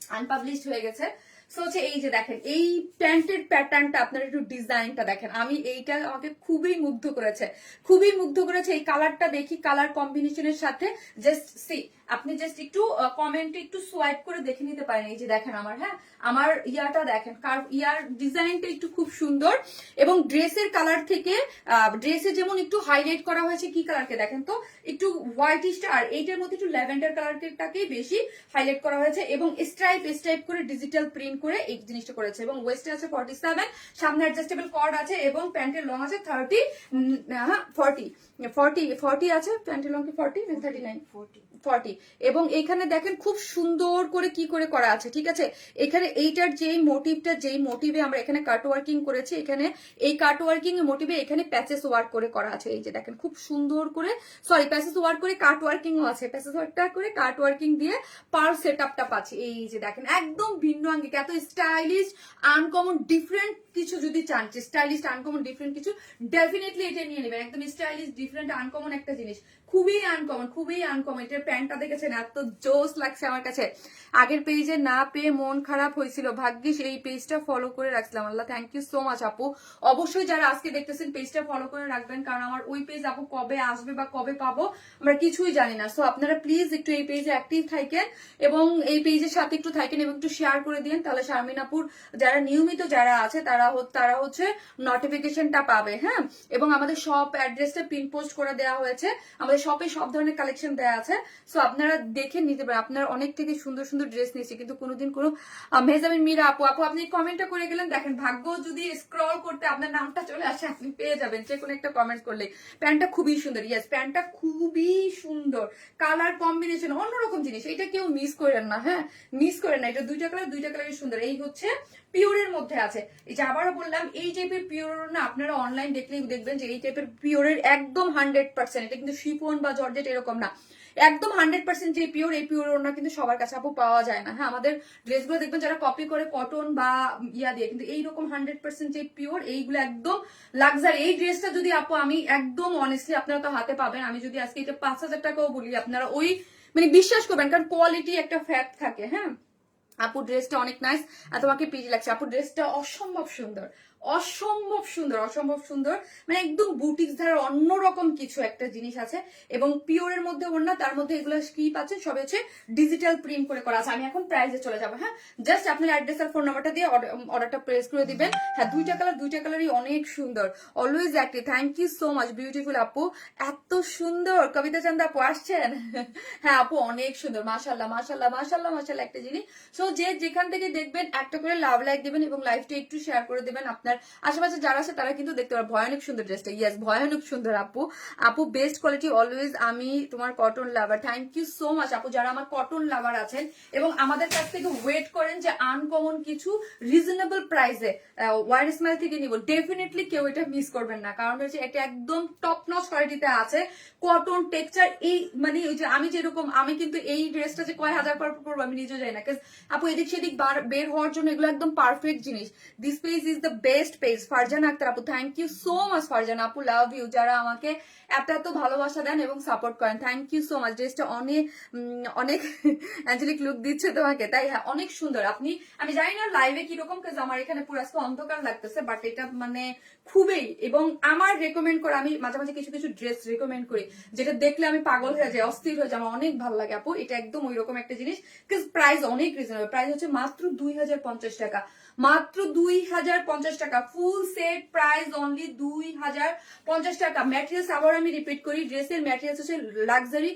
আনপাবলিশড হয়ে গেছে। সো হচ্ছে এই যে দেখেন এই প্যান্টের প্যাটার্নটা, আপনার একটু ডিজাইনটা দেখেন, আমি এইটা আমাকে খুবই মুগ্ধ করেছে, খুবই মুগ্ধ করেছে। এই কালারটা দেখি, কালার কম্বিনেশনের সাথে জাস্ট সি, আপনি জাস্ট একটু কমেন্টে একটু সোয়াইপ করে দেখে নিতে পারেন। এই যে দেখেন আমার, হ্যাঁ আমার ইয়াটা দেখেন, কার ইয়ার ডিজাইনটা একটু খুব সুন্দর, এবং ড্রেসের কালার থেকে ড্রেসে যেমন একটু হাইলাইট করা হয়েছে কি কালারকে দেখেন তো, একটু হোয়াইটিশটা, আর এইটার মধ্যে একটু ল্যাভেন্ডার কালারটাকেই বেশি হাইলাইট করা হয়েছে, এবং স্ট্রাইপ স্ট্রাইপ করে ডিজিটাল প্রিন্ট করে এই জিনিসটা করেছে। এবং ওয়েস্টে আছে 47, সামনে অ্যাডজাস্টেবল কর্ড আছে, এবং প্যান্টের লং আছে 30, হ্যাঁ 40 আছে প্যান্টের লং কি 40 না 39? 40। এবং এখানে দেখেন খুব সুন্দর করে কি করে করা আছে, ঠিক আছে। এখানে এইটার যেই মোটিভটা, যেই মোটিভে আমরা এখানে কাট ওয়ার্কিং করেছি, এখানে এই কাট ওয়ার্কিং এর মোটিভে এখানে প্যাচেস ওয়ার্ক করে করা আছে। এই যে দেখেন খুব সুন্দর করে, সরি প্যাচেস ওয়ার্ক করে কাট ওয়ার্কিংও আছে, প্যাচেস ওয়ার্কটা করে কাট ওয়ার্কিং দিয়ে পার সেটআপটা পাচ্ছি। এই যে দেখেন একদম ভিন্ন আঙ্গিক, এত স্টাইলিশ আনকমন ডিফারেন্ট কিছু যদি চান, স্টাইলিশ আনকমন ডিফারেন্ট কিছু, ডেফিনেটলি এটা নিয়ে নেবেন। একদম স্টাইলিশ ডিফারেন্ট আনকমন একটা জিনিস, খুবই আনকমন, খুবই আনকমন। এটার প্যান্টটা দেখেছেন এত জোস লাগছে আমার কাছে। আগের পেজে না পেয়ে মন খারাপ হয়েছিল, ভাগ্যিস এই পেজটা ফলো করে রাখছিলাম। আল্লাহ থ্যাংক ইউ সো মাচ আপু। অবশ্যই যারা আজকে দেখতেছেন পেজটা ফলো করে রাখবেন, কারণ আমার ওই পেজ আপু কবে আসবে বা কবে পাবো আমরা কিছুই জানি না। সো আপনারা প্লিজ একটু এই পেজে অ্যাক্টিভ থাকেন, এবং এই পেজের সাথে একটু থাকেন, এবং একটু শেয়ার করে দিন, তাহলে শারমিন আপুর যারা নিয়মিত যারা আছে তারা হচ্ছে নোটিফিকেশনটা পাবে, হ্যাঁ। এবং আমাদের শপ অ্যাড্রেসটা পিন পোস্ট করে দেওয়া হয়েছে, আমাদের শপে সব ধরনের কালেকশন দেওয়া আছে, সো আপনারা দেখে নিতে পারেন। আপনার অনেক থেকে সুন্দর সুন্দর ড্রেস নিয়েছি, কিন্তু কোনোদিন কোনো মেহজাবিন মীরা আপু আপনি কমেন্টটা করে গেলেন, দেখেন ভাগ্য যদি স্ক্রল করতে আপনার নামটা চলে আসে, আপনি পেয়ে যাবেন যে কোনো একটা কমেন্ট করলে। প্যান্টটা খুবই সুন্দর, ইয়েস প্যান্টটা খুবই সুন্দর, কালার কম্বিনেশন অন্যরকম জিনিস, এটা কেউ মিস করেন না, হ্যাঁ মিস করেন না। এটা দুইটা কালারই সুন্দর। এই হচ্ছে পিওরের মধ্যে আছে। এই যে আবারও বললাম, এই টাইপের পিওর না আপনারা অনলাইন দেখলেই দেখবেন যে এই টাইপের পিওরের একদম 100%, এটা কিন্তু শিফন বা জর্জেট এরকম না, একদম 100% যে পিওর, এই পিওর ওড়না কিন্তু সবার কাছে আপু পাওয়া যায় না, হ্যাঁ। আমাদের ড্রেসগুলো দেখবেন যারা কপি করে কটন বা ইয়া দিয়ে, কিন্তু এইরকম 100% যে পিওর, এইগুলো একদম লাক্সারি। এই ড্রেসটা যদি আপু আমি একদম অনেস্টলি আপনারা তো হাতে পাবেন, আমি যদি আজকে এটা 5,000 টাকাও বলি, আপনারা ওই মানে বিশ্বাস করবেন, কারণ কোয়ালিটি একটা ফ্যাক্ট থাকে, হ্যাঁ। আপু ড্রেসটা অনেক নাইস, আর তোমাকে পিজি লাগছে আপু, ড্রেসটা অসম্ভব সুন্দর, অসম্ভব সুন্দর, অসম্ভব সুন্দর, মানে একদম বুটিক্স ধারার অন্যরকম কিছু একটা জিনিস আছে। এবং পিওরের মধ্যে ওড়না, তার মধ্যে এগুলো স্কিপ আছে, সবে হচ্ছে ডিজিটাল প্রিন্ট করে করা আছে। আমি এখন প্রাইসে চলে যাবো, হ্যাঁ। জাস্ট আপনার অ্যাড্রেস আর ফোন নাম্বারটা দিয়ে অর্ডারটা প্রেস করে দিবেন। হ্যাঁ দুইটা কালারই অনেক সুন্দর, always active. Thank you so much beautiful আপু, এত সুন্দর। কবিতা চান্দা আপু আসছেন? হ্যাঁ আপু অনেক সুন্দর, মাশাল্লাহ মাশাল্লাহ মাশাল্লাহ মাশাল্লাহ একটা জিনিস। সো যে যেখান থেকে দেখবেন একটা করে লাভ লাইক দিবেন, এবং লাইভটা একটু শেয়ার করে দেবেন। আপনার আশেপাশে যারা আছে তারা কিন্তু দেখতে পারে। ভয়ানক সুন্দর ড্রেসটা, ইয়েস ভয়ানক সুন্দর আপু বেস্ট কোয়ালিটি অলওয়েজ, আমি তোমার cotton lover. Thank you so much আপু, যারা আমার কটন লাভার আছেন এবং আমাদের কাছ থেকে ওয়েট করেন যে আনকমন কিছু রিজনেবল প্রাইসে ওয়ার স্মাইল থেকে নিব, ডেফিনেটলি কেউ এটা মিস করবেন না, কারণ হচ্ছে এটা একদম টপ নচ কোয়ালিটিতে আছে, কটন টেক্সচার। এই মানে ওই যে আমি যেরকম, আমি কিন্তু এই ড্রেসটা যে কয় হাজার পর পরবো আমি নিজেও যাই না, আপু এদিক সেদিক বের হওয়ার জন্য এগুলো একদম পারফেক্ট জিনিস। This page is the best page. Farzana Akter আপু, thank you so much Farzana আপু, লাভ ইউ, যারা আমাকে এত ভালোবাসা দেন এবং সাপোর্ট করেন, থ্যাংক ইউ সো মাচ। ড্রেসটা অনেক অনেক অ্যাঞ্জেলিক লুক দিচ্ছে তোমাকে, তাই হ্যাঁ অনেক সুন্দর। আমি জানি না লাইভে কিরকম, কাজ আমার এখানে পুরো আজকে অন্ধকার লাগতেছে, বাট এটা মানে খুবই, এবং আমার রেকমেন্ড করে, আমি মাঝে মাঝে কিছু কিছু ড্রেস রেকমেন্ড করি যেটা দেখলে আমি পাগল হয়ে যাই, অস্থির হয়ে যাই, আমার অনেক ভালো লাগে আপু। এটা একদম ওই রকম একটা জিনিস, প্রাইস অনেক রিজনেবল, প্রাইস হচ্ছে মাত্র 2,050 টাকা, মাত্র 2,050 টাকা, ফুল সেট প্রাইস অনলি 2,050 টাকা। ম্যাটেরিয়ালস আবার আমি রিপিট করি, ড্রেসের ম্যাটেরিয়ালস হচ্ছে লাক্সারি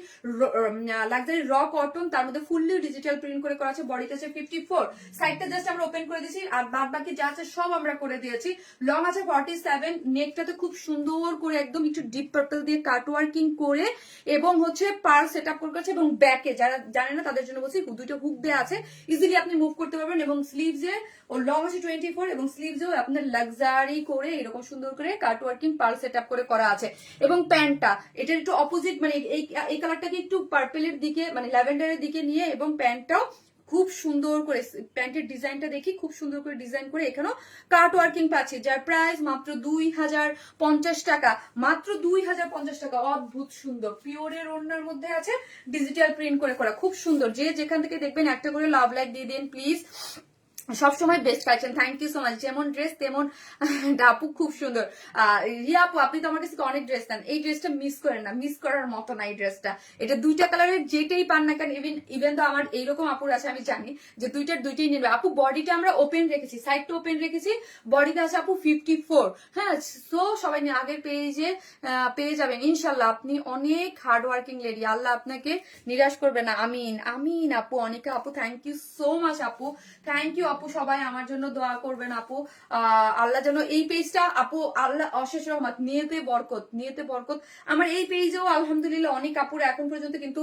র কটন, তার মধ্যে ফুললি ডিজিটাল প্রিন্ট করে করা আছে, বডিতে আছে 54, সাইডটা জাস্ট আমরা ওপেন করে দিয়েছি, আর বাদ বাকি যা আছে সব আমরা করে দিয়েছি। লং আছে 47, নেকটাতে খুব সুন্দর করে একদম একটু ডিপ পার্পল দিয়ে কাট ওয়ার্কিং করে, এবং হচ্ছে পার্ল সেট আপ করে আছে, এবং ব্যাকে যারা জানে না তাদের জন্য বলছি দুইটা হুক দেওয়া আছে, ইজিলি আপনি মুভ করতে পারবেন। এবং স্লিভসে ও লং আছে 24, এবং স্লিভসেও আপনার লাক্সারি করে এরকম সুন্দর করে কাট ওয়ার্কিং পার্ল সেট আপ করে করা আছে। এবং প্যান্টটা এটার একটু অপোজিট, মানে এই কালারটাকে একটু পার্পেলের দিকে মানে ল্যাভেন্ডারের দিকে নিয়ে, এবং প্যান্টটাও খুব সুন্দর করে, প্যান্টের ডিজাইনটা দেখি খুব সুন্দর করে ডিজাইন করে এখানেও কাট ওয়ার্কিং পাচ্ছি, যার প্রাইস মাত্র 2,050 টাকা, মাত্র 2,050 টাকা। অদ্ভুত সুন্দর পিওরের ওড়নার মধ্যে আছে, ডিজিটাল প্রিন্ট করে করা, খুব সুন্দর। যে যেখান থেকে দেখবেন একটা করে লাভ লাইক দিয়ে দিন প্লিজ। সবসময় best collection, thank you so much. যেমন ড্রেস তেমন আপু খুব সুন্দর। রিয়া আপু আপনি তো আমার কাছে অনেক ড্রেস দেন, এই ড্রেসটা মিস করেন না, মিস করার মতো না এই ড্রেসটা। এটা দুইটা কালারের যেটাই পান না কেন, ইভেন তো আমার এইরকম আপুর আছে আমি জানি যে দুইটাই নেবে আপু। বডিটা আমরা ওপেন রেখেছি, সাইডটা ওপেন রেখেছি, বডিতে আছে আপু 54। হ্যাঁ, সো সবাই আগের পেজে পেয়ে যাবেন ইনশাল্লাহ। আপনি অনেক হার্ড ওয়ার্কিং লেডি, আল্লাহ আপনাকে নিরাশ করবে না, আমিন আমিন। আপু অনেকে আপু থ্যাংক ইউ সো মাচ আপু, থ্যাংক ইউ আপু। সবাই আমার জন্য দোয়া করবেন আপু, আল্লাহ যেন এই পেজটা আপু, আল্লাহ অশেষ রহমত, নিয়তে বরকত, নিয়তে বরকত। আমার এই পেজেও আলহামদুলিল্লাহ অনেক আপুরা এখন পর্যন্ত কিন্তু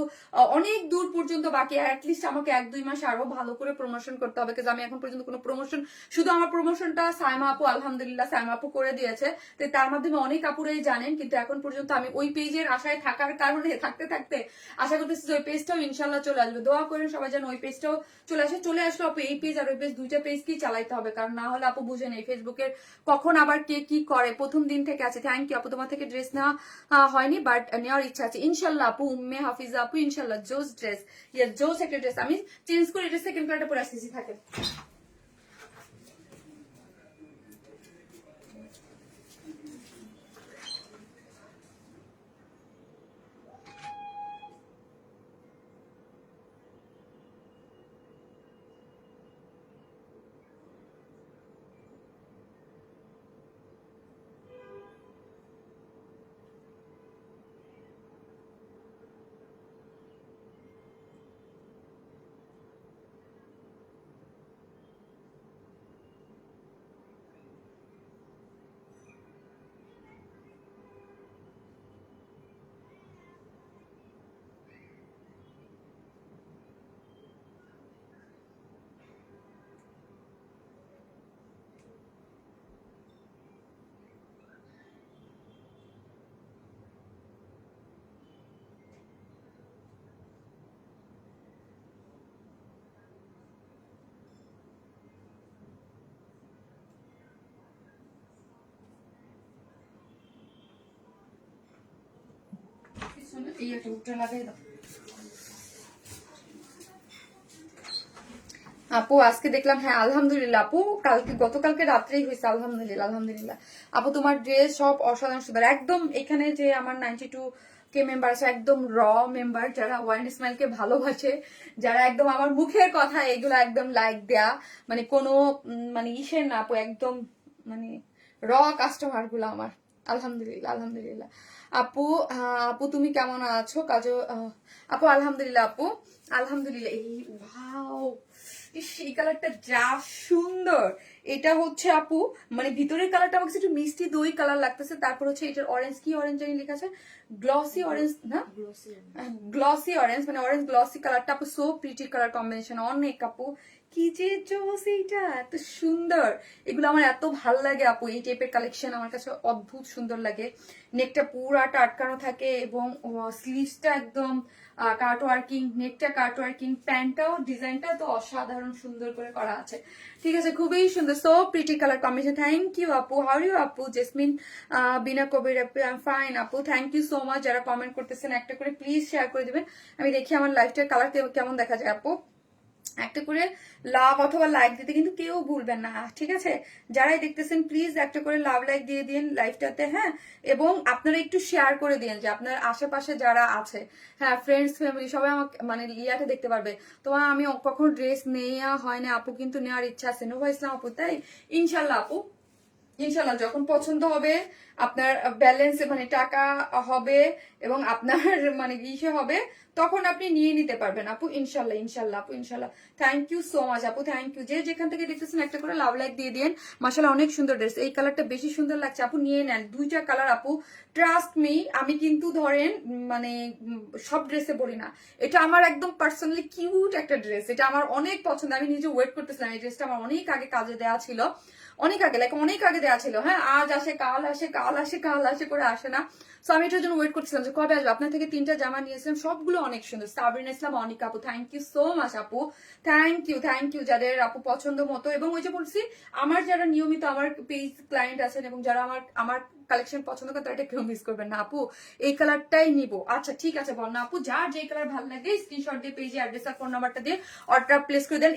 অনেক দূর পর্যন্ত বাকি, অ্যাটলিস্ট আমাকে 1-2 মাস আরো ভালো করে প্রমোশন করতে হবে, কারণ আমি এখন পর্যন্ত কোনো প্রমোশন, শুধু আমার প্রমোশনটা সাইমা আপু আলহামদুলিল্লাহ সাইমা আপু করে দিয়েছে, তো তার মাধ্যমে অনেক আপুরাই জানেন, কিন্তু এখন পর্যন্ত আমি ওই পেজের আশায় থাকার কারণে থাকতে থাকতে আশা করতেছি যে ওই পেজটাও ইনশাল্লাহ চলে আসবে। দোয়া করেন সবাই যেন ওই পেজটাও চলে আসে। চলে আসলো আপু এই পেজ আর ওই পেজ, দুইটা পেজকেই চালাইতে হবে, কারণ না হলে আপু বুঝে নেই ফেসবুকের কখন আবার কে কি করে। প্রথম দিন থেকে আছে। থ্যাংক ইউ আপু, তোমার থেকে ড্রেস নেওয়া হয়নি বাট নেওয়ার ইচ্ছা আছে ইনশাল্লাহ আপু। উম্মে হাফিজা আপু ইনশাল্লাহ জোস ড্রেস, ইয়েস জোস একটা ড্রেস। আমি চেঞ্জ করে এটা সেকেন্ড কালারটা পরে আসতেছি, থাকে। এই একটা উল্টা লাগাই দাও আপু। আজকে দেখলাম, হ্যাঁ আলহামদুলিল্লাহ আপু, কালকে গতকালকে রাত্রেই হয়েছে আলহামদুলিল্লাহ আলহামদুলিল্লাহ আপু। তোমার ড্রেস সব অসাধারণ সুন্দর একদম। এখানে যে আমার 92K মেম্বার আছে, একদম র মেম্বার, যারা ওয়াইন স্মাইলকে ভালোবাসে, যারা একদম আমার মুখের কথা এগুলো একদম লাইক দেয়া, মানে কোনো মানে ইসের না আপু, একদম মানে র কাস্টমার গুলো আমার। আলহামদুলিল্লাহ আলহামদুলিল্লাহ আপু। আপু তুমি কেমন আছো কাজো? আপু আলহামদুলিল্লাহ আপু আলহামদুলিল্লাহ। এই ওয়াও, এই কালারটা যা সুন্দর। এটা হচ্ছে আপু মানে ভিতরের কালারটা আমার কাছে একটু মিষ্টি দই কালার লাগতেছে, তারপর হচ্ছে এটার অরেঞ্জ, কি অরেঞ্জ জানি লেখা আছে, গ্লসি অরেঞ্জ না, গ্লসি অরেঞ্জ, মানে অরেঞ্জ গ্লসি কালারটা আপু, সো প্রিটি কালার কম্বিনেশন অনেক আপু। কি যে জোস, এইটা এত সুন্দর, এগুলো আমার এত ভাল লাগে আপু। এই টাইপের কালেকশন আমার কাছে অদ্ভুত সুন্দর লাগে। নেকটা পুরাটা আটকানো থাকে এবং স্লিভসটা একদম কাট ওয়ার্কিং, নেকটা কাট ওয়ার্কিং, প্যান্টটাও ডিজাইনটা তো অসাধারণ সুন্দর করে করা আছে। ঠিক আছে, খুবই সুন্দর, so pretty colour combination. Thank you আপু, হাউ ইউ আপু? জেসমিন বিনা কবির আপু, আই এম ফাইন আপু, থ্যাংক ইউ সো মাচ। যারা কমেন্ট করতেছেন একটা করে প্লিজ শেয়ার করে দিবেন, আমি দেখি আমার লাইফটার কালার কেমন দেখা যায় আপু। একটা করে লাভ অথবা লাইক দিতে কিন্তু কেউ ভুলবেন না, ঠিক আছে? যারাই দেখতেছেন প্লিজ একটা করে লাভ লাইক দিয়ে দিন লাইভটাতে, হ্যাঁ। এবং আপনারা একটু শেয়ার করে দিন যে আপনার আশেপাশে যারা আছে, হ্যাঁ ফ্রেন্ডস ফ্যামিলি সবাই আমাকে মানে লিয়াকে দেখতে পারবে। তোমার আমি কখনো ড্রেস নেওয়া হয় না আপু, কিন্তু নেওয়ার ইচ্ছা আছে। নোভা ইসলাম আপু, তাই ইনশাল্লাহ আপু, ইনশাল্লাহ যখন পছন্দ হবে, আপনার ব্যালেন্স মানে টাকা হবে এবং আপনার মানে ইসে হবে, তখন আপনি নিয়ে নিতে পারবেন আপু ইনশাল্লাহ ইনশাল্লাহ আপু ইনশাল্লাহ। থ্যাংক ইউ সো মাচ আপু, থ্যাংক ইউ। যে যেখান থেকে দেখতেছেন একটা করে লাভ লাইক দিয়ে দিন। মাশাআল্লাহ অনেক সুন্দর ড্রেস, এই কালারটা বেশি সুন্দর লাগছে আপু, নিয়ে নেন দুইটা কালার আপু। ট্রাস্ট মি, আমি কিন্তু ধরেন মানে সব ড্রেসে বলি না, এটা আমার একদম পার্সোনালি কিউট একটা ড্রেস, এটা আমার অনেক পছন্দ। আমি নিজে ওয়েট করতেছিলাম, এই ড্রেসটা আমার অনেক আগে কাজে দেওয়া ছিল, অনেক আগে, লাইক অনেক আগে দেওয়া ছিল, হ্যাঁ আজ আসে কাল আসে কাল আসে কাল আসে করে আসে না। সো আমি এটার জন্য ওয়েট করছিলাম যে কবে আসবে। আপনার থেকে 3টা জামা নিয়েছিলাম, সবগুলো অনেক সুন্দর। সাবরিনা ইসলাম অনিকা আপু, থ্যাংক ইউ সো মাচ আপু, থ্যাংক ইউ যাদের আপু পছন্দ মতো। এবং ওই যে বলছি, আমার যারা নিয়মিত আমার পেজ ক্লায়েন্ট আছেন এবং যারা আমার আমার কালেকশন পছন্দ করে তারা এটা কেউ মিস করবেন না। আপু এই কালারটাই নিবো, আচ্ছা ঠিক আছে বল না আপু, যার যে কালার ভালো লাগে স্ক্রিনশট দিয়ে পেজে অ্যাড্রেস আর ফোন নাম্বারটা দিয়ে অর্ডার প্লেস করে দেন।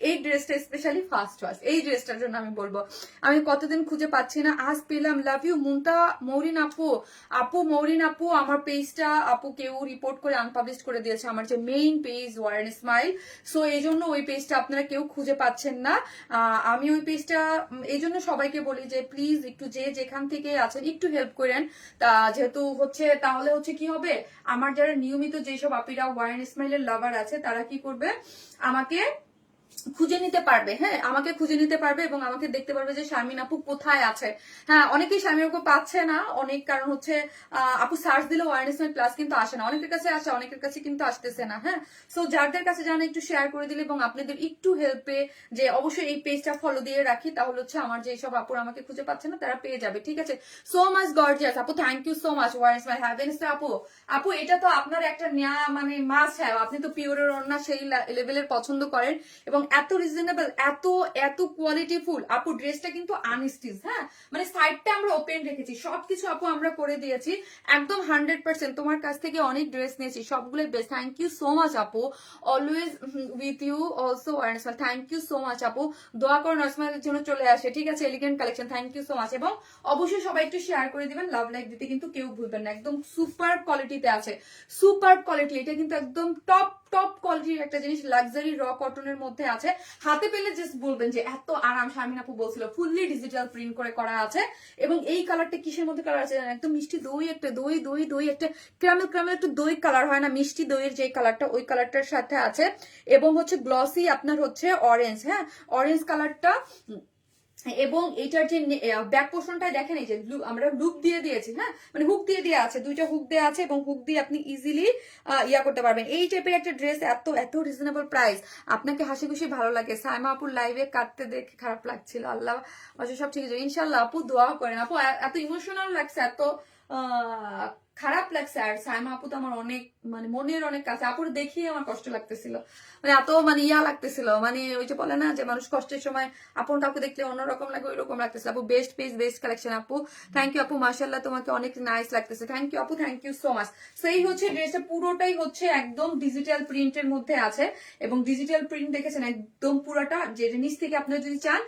এই ড্রেসটা স্পেশালি ফার্স্ট ওয়াশ, এই ড্রেসটার জন্য আমি বলবো, আমি কতদিন খুঁজে পাচ্ছি না, আজ পেলাম। লাভ ইউ মুনতা মৌরিন আপু। আপু মৌরিন আপু, আমার পেজটা আপু কেউ রিপোর্ট করে আনপাবলিশ করে দিয়েছে, আমার যে main page Warren smile, so এই জন্য ওই পেজটা আপনারা কেউ খুঁজে পাচ্ছেন না। আমি ওই পেজটা এই জন্য সবাইকে বলি যে প্লিজ একটু যে যেখান থেকে আছেন একটু হেল্প করেন, তা যেহেতু হচ্ছে তাহলে হচ্ছে কি হবে, আমার যারা নিয়মিত যেসব আপিরা ওয়ারেন স্মাইলের লাভার আছে তারা কি করবে, আমাকে খুঁজে নিতে পারবে, হ্যাঁ আমাকে খুঁজে নিতে পারবে এবং আমাকে দেখতে পারবে যে শারমিন আপু কোথায় আছে। হ্যাঁ অনেকেই শারমিন আপু পাচ্ছে না, অনেক কারণ হচ্ছে আপু সার্চ দিলে ওয়ারেন স্মাইল প্লাস কিন্তু আসে না, অনেকের কাছে আসে অনেকের কাছে কিন্তু আসতেছে না। হ্যাঁ সো যাদের কাছে জানা একটু শেয়ার করে দিলে এবং আপনাদের একটু হেল্পে যে অবশ্যই এই পেজটা ফলো দিয়ে রাখি, তাহলে হচ্ছে আমার যে সব আপুর আমাকে খুঁজে পাচ্ছে না তারা পেয়ে যাবে, ঠিক আছে। সো মাচ গর্জিয়াস আপু, thank you so much Warren Smile Heavens আপু। আপু এটা তো আপনার একটা নেয়া মানে মাস, হ্যাঁ আপনি তো পিওরের ওড়না সেই লেভেলের পছন্দ করেন এবং এত রিজনেবল, এত এত কোয়ালিটিফুল। আপু ড্রেসটা কিন্তু আনস্টিচ, হ্যাঁ মানে সাইডটা আমরা ওপেন রেখেছি, সবকিছু আপু আমরা করে দিয়েছি একদম 100%। তোমার কাছ থেকে অনেক ড্রেস নিয়েছি, সবগুলো best. Thank you so much আপু, always with you also Warren Smile. Thank you so much আপু, দোয়া করুন নসমাইলের জন্য চলে আসে, ঠিক আছে, elegant collection. Thank you so much এবং অবশ্যই সবাই একটু শেয়ার করে দিবেন, লাভ লাইক দিতে কিন্তু কেউ ভুলবেন না, একদম সুপার কোয়ালিটিতে আছে, সুপার কোয়ালিটি, এটা কিন্তু একদম টপ টপ কোয়ালিটির একটা জিনিস, লাক্সারি র কটনের মধ্যে আছে, হাতে পেলে জাস্ট বলবেন যে এত আরাম। শারমিন আপু বলছিল ফুললি ডিজিটাল প্রিন্ট করে করা আছে এবং এই কালারটা কিসের মধ্যে কালার আছে একদম মিষ্টি দই, একটা দই দই দই একটা ক্যারামেল ক্যারামেল একটা দই কালার হয় না, মিষ্টি দইয়ের যে কালারটা ওই কালারটার সাথে আছে এবং হচ্ছে গ্লসি আপনার হচ্ছে অরেঞ্জ, হ্যাঁ অরেঞ্জ কালারটা। এবং এইটার যে ব্যাক পোর্শনটা দেখেন, এই যে আমরা লুপ দিয়ে দিয়েছি, হ্যাঁ মানে হুক দিয়ে দেওয়া আছে, দুইটা হুক দেওয়া আছে এবং হুক দিয়ে আপনি ইজিলি ইয়া করতে পারবেন। এই টাইপের একটা ড্রেস এত এত রিজনেবল প্রাইস, আপনাকে হাসি খুশি ভালো লাগে। সাইমা আপুর লাইভে কাটতে দেখে খারাপ লাগছিল, আল্লাহ সব ঠিক আছে ইনশাল্লাহ। আপু দোয়া করেন আপু, এত ইমোশনাল লাগছে, এত খারাপ লাগছে। আর সাইমা আপু তো আমার অনেক মানে মনের অনেক কাছে, আপুর দেখিয়ে আমার কষ্ট লাগতেছিল, মানে এত মানে ইয়া লাগতেছিল, মানে ওই যে বলে না যে মানুষ কষ্টের সময় আপন কাউকে দেখলে অন্যরকম লাগে, ওই রকম লাগতেছিল। আপু বেস্ট পেজ বেস্ট কালেকশন আপু, থ্যাংক ইউ আপু, মাশাআল্লাহ তোমাকে অনেক নাইস লাগতেছে, থ্যাংক ইউ আপু, থ্যাংক ইউ সো মাচ। সেই হচ্ছে ড্রেসটা পুরোটাই হচ্ছে একদম ডিজিটাল প্রিন্টের মধ্যে আছে এবং ডিজিটাল প্রিন্ট দেখেছেন একদম পুরোটা, যে নিচ থেকে আপনারা যদি চান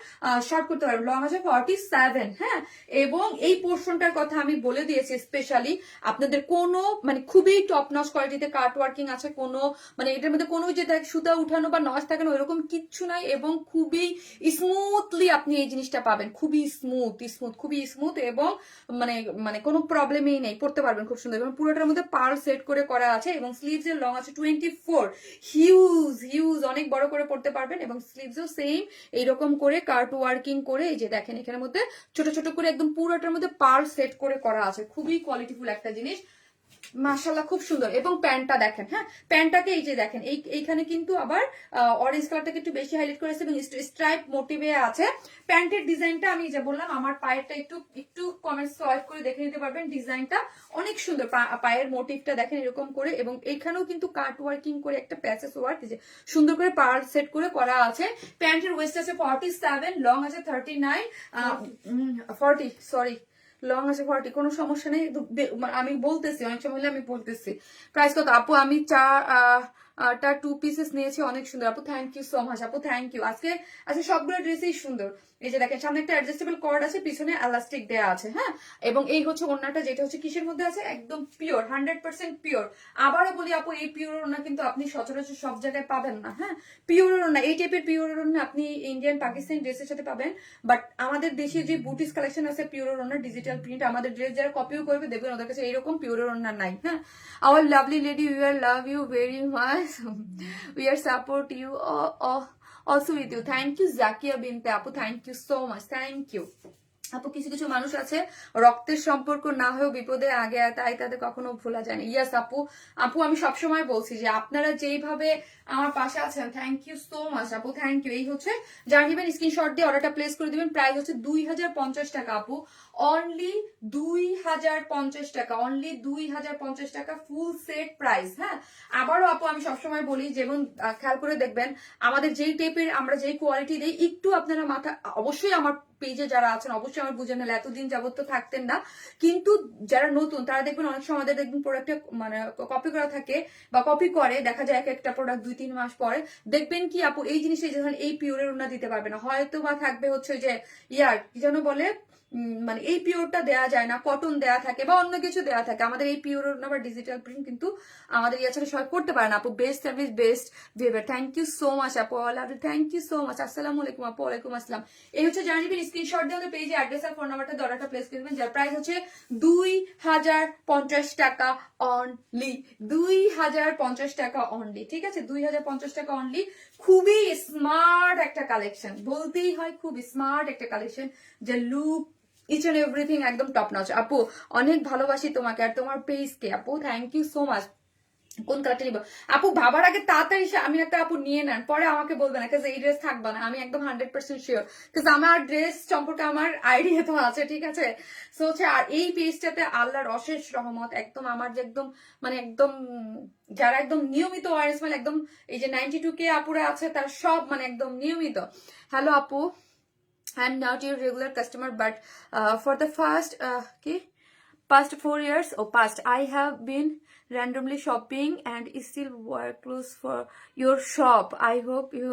শর্ট করতে পারবেন, লং আছে 47, হ্যাঁ এবং এই পোর্শনটার কথা আমি বলে দিয়েছি স্পেশালি আপনাদের কোনো মানে খুবই টপ নচ কোয়ালিটিতে কাট ওয়ার্কিং আছে, কোনো মানে এটার মধ্যে কোনো যে দেখ সুতা উঠানো বা নচ থাকে না ওইরকম কিচ্ছু নাই এবং খুবই স্মুথলি আপনি এই জিনিসটা পাবেন, খুবই স্মুথ স্মুথ খুবই স্মুথ এবং মানে মানে কোনো প্রবলেমই নেই, পড়তে পারবেন খুব সুন্দর এবং পুরোটার মধ্যে পার্ল সেট করে করা আছে এবং স্লিভস এর লং আছে 24, হিউজ হিউজ অনেক বড় করে পড়তে পারবেন এবং স্লিভসও সেম এইরকম করে কাট ওয়ার্কিং করে, এই যে দেখেন এখানের মধ্যে ছোট ছোট করে একদম পুরোটার মধ্যে পার্ল সেট করে করা আছে, খুবই কোয়ালিটিফুল একটা জিনিস, মাশাআল্লাহ খুব সুন্দর। এবং প্যান্টটা দেখেন, হ্যাঁ প্যান্টটাকে এই যে দেখেন এইখানে কিন্তু আবার অরেঞ্জ কালারটাকে একটু বেশি হাইলাইট করেছে এবং স্ট্রাইপ মোটিভে আছে। প্যান্টের ডিজাইনটা আমি যে বললাম আমার পায়েরটা একটু একটু কমেন্ট সোয়াইপ করে দেখে নিতে পারবেন, ডিজাইনটা অনেক সুন্দর, পায়ের মোটিভটা দেখেন এরকম করে এবং এইখানেও কিন্তু কাট ওয়ার্কিং করে একটা প্যাচেস ওয়ার্ক যে সুন্দর করে পার সেট করে করা আছে। প্যান্টের ওয়েস্ট আছে 47, লং আছে 39 40 সরি লং আছে 40, কোনো সমস্যা নেই, আমি বলতেছি অনেক সময় হলে আমি বলতেছি। প্রাইস কত আপু? আমি টা 2 পিসেস নিয়েছি, অনেক সুন্দর আপু, থ্যাংক ইউ সো মাচ আপু, থ্যাংক ইউ। আজকে আজকে সবগুলো ড্রেসই সুন্দর, এই যে দেখেন সামনে একটা অ্যাডজাস্টেবল কর্ড আছে, পিছনে এলাস্টিক দেয়া আছে, হ্যাঁ এবং এই হচ্ছে ওড়নাটা, যেটা হচ্ছে কিসের মধ্যে আছে একদম পিওর 100% পিওর। আবারও বলি আপু এই পিওর ওড়না কিন্তু আপনি সচরাচর সব জায়গায় পাবেন না, হ্যাঁ পিওর ওড়না এই টাইপের পিওর ওড়না আপনি ইন্ডিয়ান পাকিস্তানি ড্রেসের সাথে পাবেন, বাট আমাদের দেশে যে বুটিস কালেকশন আছে পিওর ওড়না ডিজিটাল প্রিন্ট, আমাদের ড্রেস যারা কপিও করবে দেখবেন ওদের কাছে এইরকম পিওর ওড়না নাই, হ্যাঁ। Our lovely lady we are love you very much, we are support you also with you. Thank you Zakia Binte আপু, thank you so much, thank you আপু। কিছু কিছু মানুষ আছে রক্তের সম্পর্ক না হয়েও বিপদে আগে, তাই তাদের কখনো ভোলা যায় না। ইয়াস আপু, আপু আমি সবসময় বলছি যে আপনারা যেইভাবে আমার পাশে আছেন, থ্যাংক ইউ সো মাচ আপু, থ্যাংক ইউ। এই হচ্ছে যারা নিবেন স্ক্রিনশট দিয়ে অর্ডারটা প্লেস করে দিবেন, প্রাইস হচ্ছে 2050 টাকা আপু, অনলি 2050 টাকা, অনলি 2050 টাকা ফুল সেট প্রাইস, হ্যাঁ। আবারও আপু আমি সবসময় বলি, যেমন খেয়াল করে দেখবেন আমাদের যেই টাইপের আমরা যেই কোয়ালিটি দিই, একটু আপনারা মাথা অবশ্যই আমার পেজে যারা আছেন অবশ্যই আমার বুঝে নিলে, এতদিন যাবত তো থাকতেন না, কিন্তু যারা নতুন তারা দেখবেন অনেক সময় আমাদের দেখবেন প্রোডাক্টে মানে কপি করা থাকে বা কপি করে, দেখা যায় এক একটা প্রোডাক্ট 2-3 মাস পরে দেখবেন কি আপু এই জিনিসটা যখন এই পিওরের ওনা দিতে পারবে না, হয়তো বা থাকবে হচ্ছে যে ইয়ার কি যেন বলে মানে এই পিওরটা দেওয়া যায় না, কটন দেওয়া থাকে বা অন্য কিছু দেওয়া থাকে। আমাদের এই পিওর বা ডিজিটাল প্রিন্ট কিন্তু আমাদের ইয়া ছাড়া সবাই করতে পারে না আপু। Best service, best behaviour, thank you so much আপু, থ্যাংক ইউ সো মাচ। আসসালামু আলাইকুম আপু। ওয়ালাইকুম আসসালাম। এই হচ্ছে জানা নিবেন, স্ক্রিনশট দিয়ে আমাদের পেজে অ্যাড্রেস আর ফোন নাম্বারটা অর্ডারটা প্লেস করে দেবেন, যার প্রাইস হচ্ছে 2050 টাকা অনলি, 2050 টাকা অনলি, ঠিক আছে, 2050 টাকা অনলি। খুবই স্মার্ট একটা কালেকশন, বলতেই হয় খুব স্মার্ট একটা কালেকশন, যে লুক ইচ এন্ড এভরিথিং একদম টপ নচ। আপু অনেক ভালোবাসি তোমাকে আর তোমার পেজকে আপু, থ্যাংক ইউ সো মাচ। কোন কালারটা নিব আপু ভাবার আগে তাড়াতাড়ি আমি একটা আপু নিয়ে নেন, পরে আমাকে বলবে না কাজ এই ড্রেস থাকবে না, আমি একদম 100% শিওর, কাজ আমার ড্রেস সম্পর্কে আমার আইডিয়া তো আছে, ঠিক আছে। সো হচ্ছে আর এই পেজটাতে আল্লাহর অশেষ রহমত, একদম আমার যে একদম মানে একদম যারা একদম নিয়মিত ওয়ারেস মানে একদম এই যে 92K আপুরা আছে তারা সব মানে একদম নিয়মিত। হ্যালো আপু, I'm not your regular customer, but for the past 4 years or past, I have been randomly shopping and still wear clothes for your shop. I hope you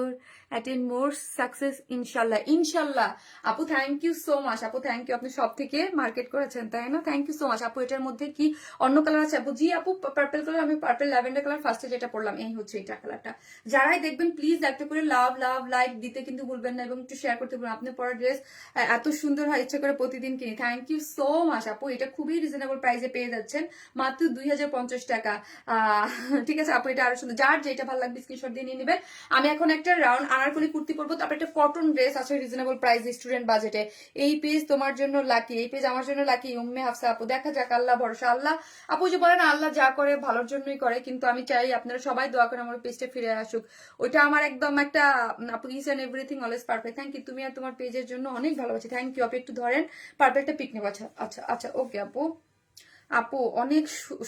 attain more success, inshallah. Inshallah. আপু thank you so much আপু, thank you. আপনি সব থেকে market করেছেন তাই না, thank you so much আপু। এটার মধ্যে কি অন্য কালার আছে আপু? জি আপু, পার্পল কালার, আমি পার্পল ল্যাভেন্ডার কালার ফার্স্টে যেটা পড়লাম এই হচ্ছে এটা কালারটা। যারাই দেখবেন প্লিজ একটা করে লাভ লাভ লাইক দিতে কিন্তু ভুলবেন না এবং একটু শেয়ার করতে ভুলবেন। আপনি পরা ড্রেস এত সুন্দর হয়, ইচ্ছা করে প্রতিদিন কিনি। থ্যাংক ইউ সো মাচ আপু, এটা খুবই রিজনেবল প্রাইসে পেয়ে যাচ্ছেন, মাত্র 2050 টাকা। ঠিক আছে আপু, এটা আরো সুন্দর, যার যেটা ভালো লাগবে স্ক্রিনশট দিয়ে নিয়ে নেবেন। আমি এখন একটা রাউন্ড আনারকলি কুর্তি পরবো, তারপর একটা কটন ড্রেস আছে রিজনেবল প্রাইস স্টুডেন্ট বাজেটে। এই পেজ তোমার জন্য লাকি, এই পেজ আমার জন্য লাকি। উম্মে হাফসা আপু, দেখা যাক, আল্লাহ ভরসা। আল্লাহ আপু যে বলেন আল্লাহ যা করে ভালোর জন্যই করে, কিন্তু আমি চাই আপনারা সবাই দোয়া করেন আমার পেজটা ফিরে আসুক। ওইটা আমার একদম একটা আপু, each and everything always perfect. Thank you, তুমি আর তোমার পেজের জন্য অনেক ভালোবাসি। থ্যাংক ইউ আপু, একটু ধরেন পারফেক্টটা পিক নেব। আচ্ছা আচ্ছা আচ্ছা, ওকে আপু। আপু অনেক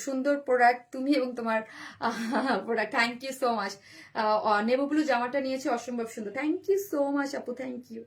সুন্দর প্রোডাক্ট তুমি এবং তোমার product, thank you so much. Navy জামাটা নিয়েছি, অসম্ভব সুন্দর, থ্যাংক ইউ সো মাচ আপু, থ্যাংক ইউ।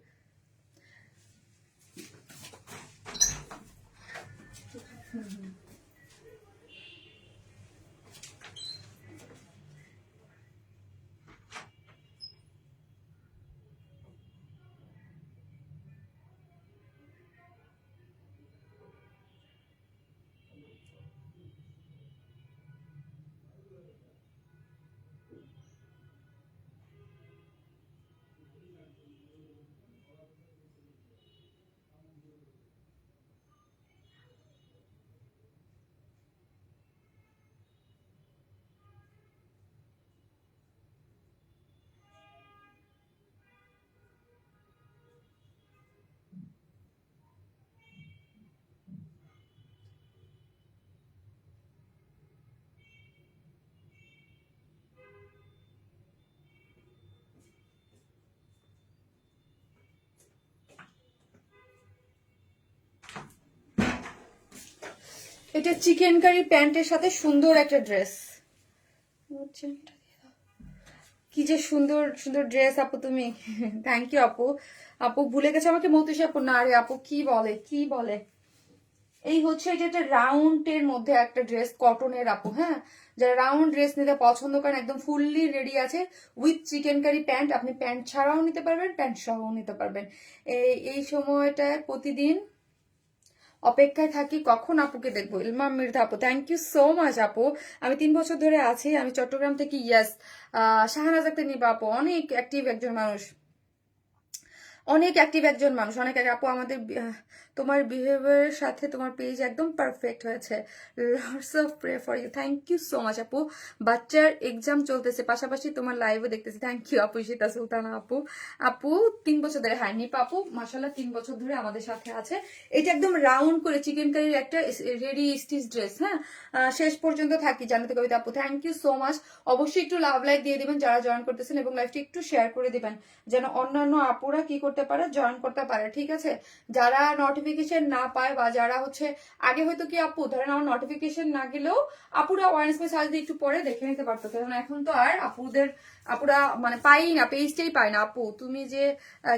এটা চিকেন কারি প্যান্টের সাথে সুন্দর একটা ড্রেস, কি যে সুন্দর সুন্দর ড্রেস আপু তুমি, থ্যাংক ইউ আপু। আপু ভুলে গেছে আমাকে মৌতুষী আপু, না রে আপু, কি বলে কি বলে। এই হচ্ছে এটা একটা রাউন্ডের মধ্যে একটা ড্রেস কটনের আপু, হ্যাঁ, যারা রাউন্ড ড্রেস নিতে পছন্দ করেন একদম ফুললি রেডি আছে উইথ চিকেন কারি প্যান্ট। আপনি প্যান্ট ছাড়াও নিতে পারবেন, প্যান্ট সহও নিতে পারবেন। এই সময়টায় প্রতিদিন অপেক্ষায় থাকি কখন আপুকে দেখবো। ইলমা মির্ধা আপু, থ্যাংক ইউ সো মাচ আপু। আমি 3 বছর ধরে আছি, আমি চট্টগ্রাম থেকে। ইয়াস, শাহনাজ আক্তার নিবা আপু, অনেক অ্যাক্টিভ একজন মানুষ, অনেক অ্যাক্টিভ একজন মানুষ, অনেক আপু। আমাদের তোমার বিহেভিয়ারের সাথে তোমার পেজ একদম পারফেক্ট হয়েছে। Lots of pray for you, thank you so much আপু। বাচ্চার এক্সাম চলতেছে, পাশাপাশি তোমার লাইভও দেখতেছি, থ্যাংক ইউ আপু। সীতা সুলতানা আপু, আপু 3 বছর ধরে, হ্যাঁ নিপা আপু মাশাল্লাহ 3 বছর ধরে আমাদের সাথে আছে। এটা একদম রাউন্ড করে চিকেন কারির একটা রেডি স্টিচ ড্রেস, হ্যাঁ, শেষ পর্যন্ত থাকি জানাতে কবিতা আপু, থ্যাংক ইউ সো মাচ। অবশ্যই একটু লাভ লাইক দিয়ে দিবেন যারা জয়েন করতেছেন এবং লাইভটি একটু শেয়ার করে দিবেন, যেন অন্যান্য আপুরা কি করতে করতে পারে, জয়েন করতে পারে, ঠিক আছে। যারা নোটিফিকেশন না পায় বা যারা হচ্ছে আগে হয়তো কি আপু ধরেন আমার নোটিফিকেশন না গেলেও আপুরা ওয়ারেন্স পেজ সার্চ দিয়ে একটু পরে দেখে নিতে পারতো, কারণ এখন তো আর আপুরা মানে পাই না, পেজটাই পায় না। আপু তুমি যে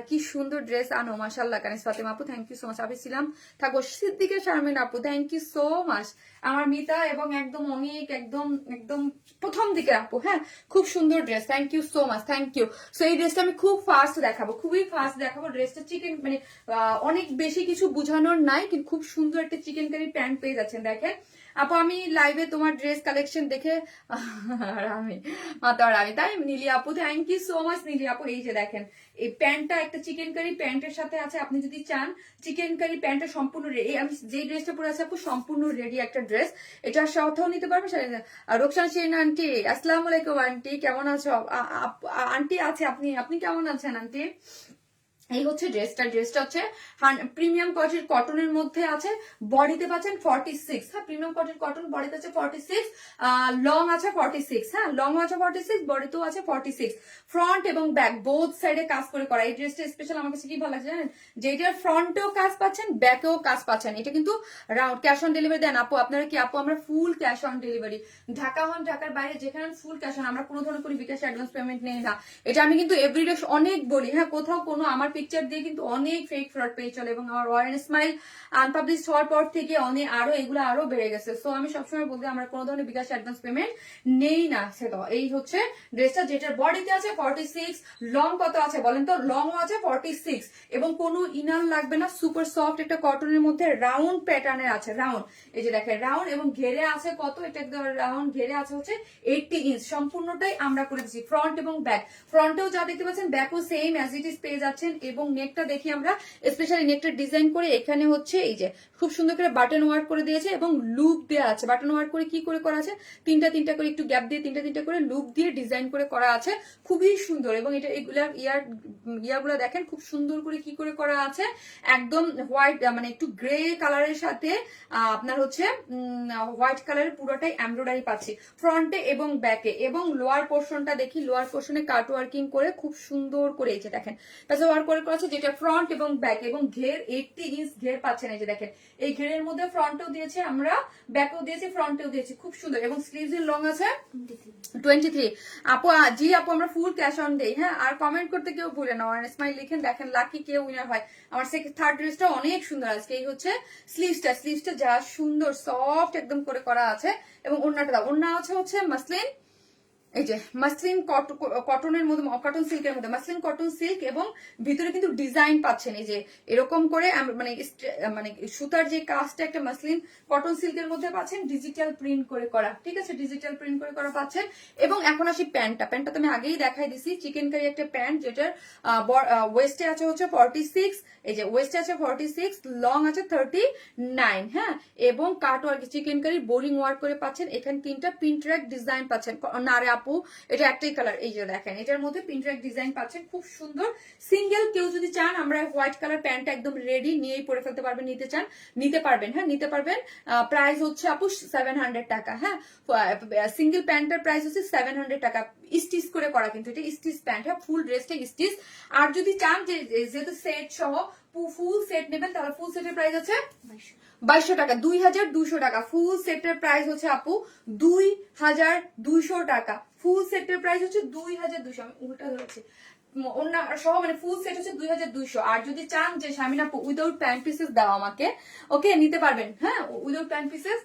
কি সুন্দর ড্রেস আনো মাশাআল্লাহ। কানিস ফাতেমা আপু থ্যাংক ইউ সো মাচ। আবিছিলাম থাকো সিদ্দিকা শারমিন আপু থ্যাংক ইউ সো মাচ। আমার মিতা এবং একদম অনেক একদম একদম প্রথম দিকে আপু, হ্যাঁ খুব সুন্দর dress, thank you so much, thank you. So এই ড্রেসটা আমি খুব ফাস্ট দেখাবো, খুবই ফাস্ট দেখাবো। ড্রেসটা চিকেন মানে অনেক বেশি কিছু বোঝানোর নাই, কিন্তু খুব সুন্দর একটা চিকেন কারি প্যান্ট পেয়ে যাচ্ছেন। দেখেন আপু আমি লাইভে তোমার ড্রেস কালেকশন দেখে আমি তাই নীলি আপু thank you so much. Nili আপু এই যে দেখেন এই প্যান্টটা একটা চিকেন কারি প্যান্টের সাথে আছে, আপনি যদি চান চিকেন কারি প্যান্টটা সম্পূর্ণ রেডি, আমি যে ড্রেসটা পরে আছে আপু সম্পূর্ণ রেডি একটা ড্রেস, এটার সাথেও নিতে পারবে। রোকসান সেন আন্টি আসসালামু আলাইকুম আন্টি, কেমন আছো আন্টি? আছে আপনি আপনি কেমন আছেন আন্টি? এই হচ্ছে ড্রেসটা হচ্ছে প্রিমিয়াম কটনের মধ্যে আছে, বডিতে পাচ্ছেন 46, হ্যাঁ প্রিমিয়াম কটন বডিতে আছে 46, লং আছে 46, হ্যাঁ লং আছে 46, বডিতেও আছে 46, ফ্রন্ট এবং ব্যাক বোথ সাইডে কাজ করে করা। এই ড্রেসটা স্পেশাল আমার কাছে কি ভালো লাগছে জানেন, যে এটার ফ্রন্টেও কাজ পাচ্ছেন ব্যাকেও কাজ পাচ্ছেন। এটা কিন্তু রাউন্ড ক্যাশ অন ডেলিভারি দেন আপু আপনারা কি? আপু আমরা full cash on delivery, Dhaka হন ঢাকার বাইরে যেখানে ফুল ক্যাশ অন, আমরা কোনো ধরনের কোনো বিকাশ অ্যাডভান্স পেমেন্ট নেই না। এটা আমি কিন্তু এভরিডে অনেক বলি, হ্যাঁ কোথাও কোনো আমার পিকচার দিয়ে কিন্তু অনেক ফেক ফ্রড পেয়ে চলে, এবং আমার ওয়ারেন স্মাইল আনপাবলিশ হওয়ার পর থেকে অনেক এগুলো আরো বেড়ে গেছে। সো আমি সবসময় বলতে আমরা কোনো ধরনের বিকাশ অ্যাডভান্স পেমেন্ট নেই না। সেটা এই হচ্ছে ড্রেসটা, যেটার বডিতে আছে 46, লং কত আছে বলেন তো? লং আছে 46 এবং কোনো ইনার লাগবে না, সুপার সফট একটা কটনের মধ্যে রাউন্ড প্যাটার্নের আছে, রাউন্ড এই যে দেখেন রাউন্ড, এবং ঘেরে আছে কত? এটা রাউন্ড ঘেরে আছে হচ্ছে 80 ইঞ্চ, সম্পূর্ণটাই আমরা করে দিচ্ছি ফ্রন্ট এবং ব্যাক। ফ্রন্টেও যা দেখতে পাচ্ছেন ব্যাকও সেম অ্যাজ ইট ইজ পেয়ে যাচ্ছেন, এবং নেকটা দেখি আমরা স্পেশালি নেকটা ডিজাইন করে এখানে হচ্ছে এই যে খুব সুন্দর করে বাটন ওয়ার্ক করে দিয়েছে এবং লুপ দেওয়া আছে। বাটন ওয়ার্ক করে কি করে করা আছে? তিনটা করে একটু গ্যাপ দিয়ে তিনটা করে লুপ দিয়ে ডিজাইন করে করা আছে, খুবই সুন্দর। এবং এটা এগুলার ইয়াগুলো দেখেন খুব সুন্দর করে কি করে করা আছে, একদম হোয়াইট মানে একটু গ্রে কালারের সাথে আপনার হচ্ছে হোয়াইট কালারের পুরোটাই এমব্রয়ডারি পাচ্ছি ফ্রন্টে এবং ব্যাকে। এবং লোয়ার পোর্শনটা দেখি, লোয়ার পোর্শনে কাট ওয়ার্কিং করে খুব সুন্দর করে এই যে দেখেন প্যাচে ওয়ার্ক করে করেছে, যেটা ফ্রন্ট এবং ব্যাক, এবং ঘের 80 ইঞ্চ ঘের পাচ্ছেন। এই যে দেখেন এই ঘেরের মধ্যে ফ্রন্টেও দিয়েছে আমরা, ব্যাকেও দিয়েছি, ফ্রন্টেও দিয়েছি, খুব সুন্দর। এবং স্লিভস এর লং আছে 23। আপু জি আপু আমরা ফুল ক্যাশ অন দেই, হ্যাঁ। আর কমেন্ট করতে কেউ ভুলে না, আর স্মাইল লিখেন, দেখেন লাকি কেউ উইনার হয়। আমার থার্ড ড্রেসটা অনেক সুন্দর আজকে। এই হচ্ছে স্লিভসটা যা সুন্দর সফট একদম করে করা আছে, এবং ওড়না হচ্ছে মাসলিন, এই যে মাসলিন কটনের মধ্যে, কটন সিল্কের মধ্যে মাসলিন কটন সিল্ক, এবং ভিতরে কিন্তু ডিজাইন পাচ্ছেন এই যে এরকম করে মানে সুতার যে কাজটা একটা মাসলিন কটন সিল্কের মধ্যে পাচ্ছেন, ডিজিটাল প্রিন্ট করে করা, ঠিক আছে ডিজিটাল প্রিন্ট করে করা পাচ্ছেন। এবং এখন আসি প্যান্টটা তো আমি আগেই দেখাই দিছি, চিকেন কারি একটা প্যান্ট, যেটার ওয়েস্টে আছে হচ্ছে 46, এই যে ওয়েস্টে আছে 46, লং আছে 39, হ্যাঁ। এবং cut work chikankari boring work করে পাচ্ছেন। এখানে তিনটা প্রিন্ট্রাক ডিজাইন পাচ্ছেন, না রে আপু এটা একটাই কালার, এই যে দেখেন এটার মধ্যে প্রিন্ট্রাক ডিজাইন পাচ্ছেন, খুব সুন্দর। সিঙ্গেল কেউ যদি চান আমরা হোয়াইট কালার প্যান্টটা একদম রেডি, নিয়েই পরে ফেলতে পারবেন, নিতে চান নিতে পারবেন, হ্যাঁ নিতে পারবেন। প্রাইস হচ্ছে আপু 700 টাকা, হ্যাঁ সিঙ্গেল প্যান্টের প্রাইস হচ্ছে 700 টাকা, স্টিচ করে করা, কিন্তু এটা স্টিচ প্যান্ট, হ্যাঁ ফুল ড্রেসটা স্টিচ। আর যদি চান যে যেহেতু সেট সহ ফুল সেট নেবেন, তাহলে ফুল সেটের প্রাইস হচ্ছে 2200 টাকা, 2200 টাকা। ফুল সেটের প্রাইস হচ্ছে আপু 2200 টাকা, ফুল সেটের প্রাইস হচ্ছে 2200, আমি উল্টা ধরেছি অন্য সহ, মানে ফুল সেট হচ্ছে 2200। আর যদি চান যে শামিনা আপু উইদাউট প্যান্ট পিসেস দাও আমাকে, ওকে নিতে পারবেন, হ্যাঁ উইদাউট প্যান্ট পিসেস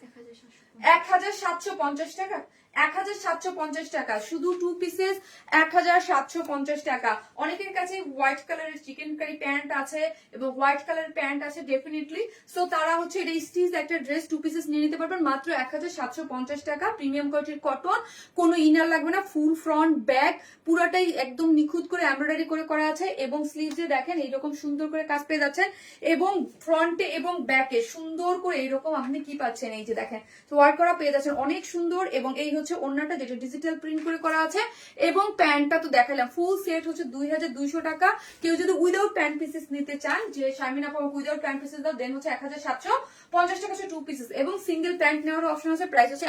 1750 টাকা, 1750 টাকা, শুধু 2 পিসেস 1750 টাকা। অনেকের কাছে হোয়াইট কালারের চিকেন কারি প্যান্ট আছে এবং হোয়াইট কালারের প্যান্ট আছে ডেফিনেটলি, সো তারা হচ্ছে এটা স্টিচ একটা ড্রেস 2 পিসেস নিয়ে নিতে পারবেন মাত্র 1750 টাকা। প্রিমিয়াম কোয়ালিটির কটন, কোনো ইনার লাগবে না, ফুল ফ্রন্ট ব্যাক পুরাটাই একদম নিখুঁত করে এমব্রয়ডারি করে করা আছে, এবং স্লিভসে দেখেন এইরকম সুন্দর করে কাজ পেয়ে যাচ্ছেন, এবং ফ্রন্টে এবং ব্যাকে সুন্দর করে এইরকম আপনি কি পাচ্ছেন, এই যে দেখেন ওয়ার্ক করা পেয়ে যাচ্ছেন, অনেক সুন্দর। এবং এই হচ্ছে ওড়নাটা যেটা ডিজিটাল প্রিন্ট করে করা আছে, এবং প্যান্টটা তো দেখালাম। ফুল সেট হচ্ছে 2200 টাকা। কেউ যদি উইদাউট প্যান্ট পিসেস নিতে চান, যে শারমিন আপু উইদাউট প্যান্ট পিসেস দাও, দেন হচ্ছে 1750 টাকা হচ্ছে 2 পিসেস, এবং সিঙ্গেল প্যান্ট নেওয়ার অপশন আছে। প্রাইস হচ্ছে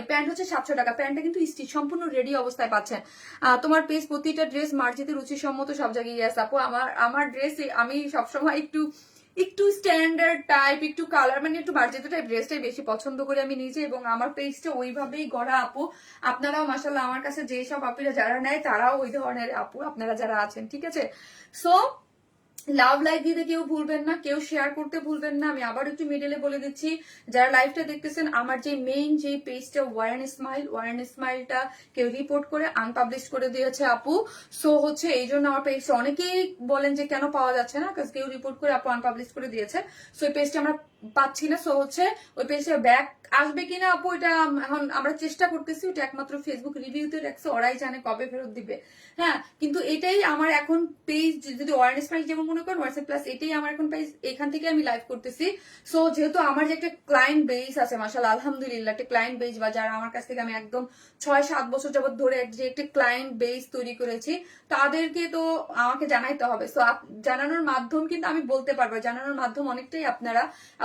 প্যান্ট হচ্ছে 700 টাকা। প্যান্টটা কিন্তু স্টিচ সম্পূর্ণ রেডি অবস্থায় পাচ্ছেন। তোমার পেজ প্রতিটা ড্রেস মার্জিত রুচিসম্মত সব জায়গায় আছে আপু। আমার ড্রেস আমি সবসময় একটু স্ট্যান্ডার্ড টাইপ, একটু কালার, মানে একটু মার্জিত টাইপ ড্রেসটাই বেশি পছন্দ করি আমি নিজে, এবং আমার পেজটা ওইভাবেই গড়া আপু। আপনারাও মাশাআল্লাহ আমার কাছে যেসব আপুরা যারা নেয় তারাও ওই ধরনের আপু আপনারা যারা আছেন, ঠিক আছে? সো লাভ লাইক দিতে কেউ ভুলবেন না, কেউ শেয়ার করতে ভুলবেন না। আমি আবার একটু মিডলে বলে দিচ্ছি, যারা লাইভটা দেখতেছেন, আমার যে মেইন যে পেজটা ওয়ারেন স্মাইলটা কেউ রিপোর্ট করে আনপাবলিশ করে দিয়েছে আপু। সো হচ্ছে এই জন্য আমার পেজটা অনেকেই বলেন যে কেন পাওয়া যাচ্ছে না, কারণ কেউ রিপোর্ট করে আপু আনপাবলিশ করে দিয়েছে। সো এই পেজটা আমরা পাচ্ছি না। সো হচ্ছে ওই পেজটা ব্যাক আসবে কিনা আপু, এটা এখন আমরা চেষ্টা করতেছি। ওটা একমাত্র ফেসবুক রিভিউতে রাখছে, ওরাই জানে কবে ফেরত দিবে। হ্যাঁ, কিন্তু এটাই আমার এখন পেজ, যদি ওয়ারেন স্মাইল যেমন মনে করেন হোয়াটসঅ্যাপ প্লাস, এটাই আমার এখন পেজ, এখান থেকে আমি লাইভ করতেছি। সো যেহেতু আমার যে একটা ক্লায়েন্ট বেস আছে মাশাআল্লাহ আলহামদুলিল্লাহ, একটা ক্লায়েন্ট বেস, বা যারা আমার কাছ থেকে আমি একদম 6-7 বছর যাবত ধরে যে একটা ক্লায়েন্ট বেস তৈরি করেছি, তাদেরকে তো আমাকে জানাইতে হবে। সো জানানোর মাধ্যম কিন্তু আমি বলতে পারবো, জানানোর মাধ্যম অনেকটাই আপনারা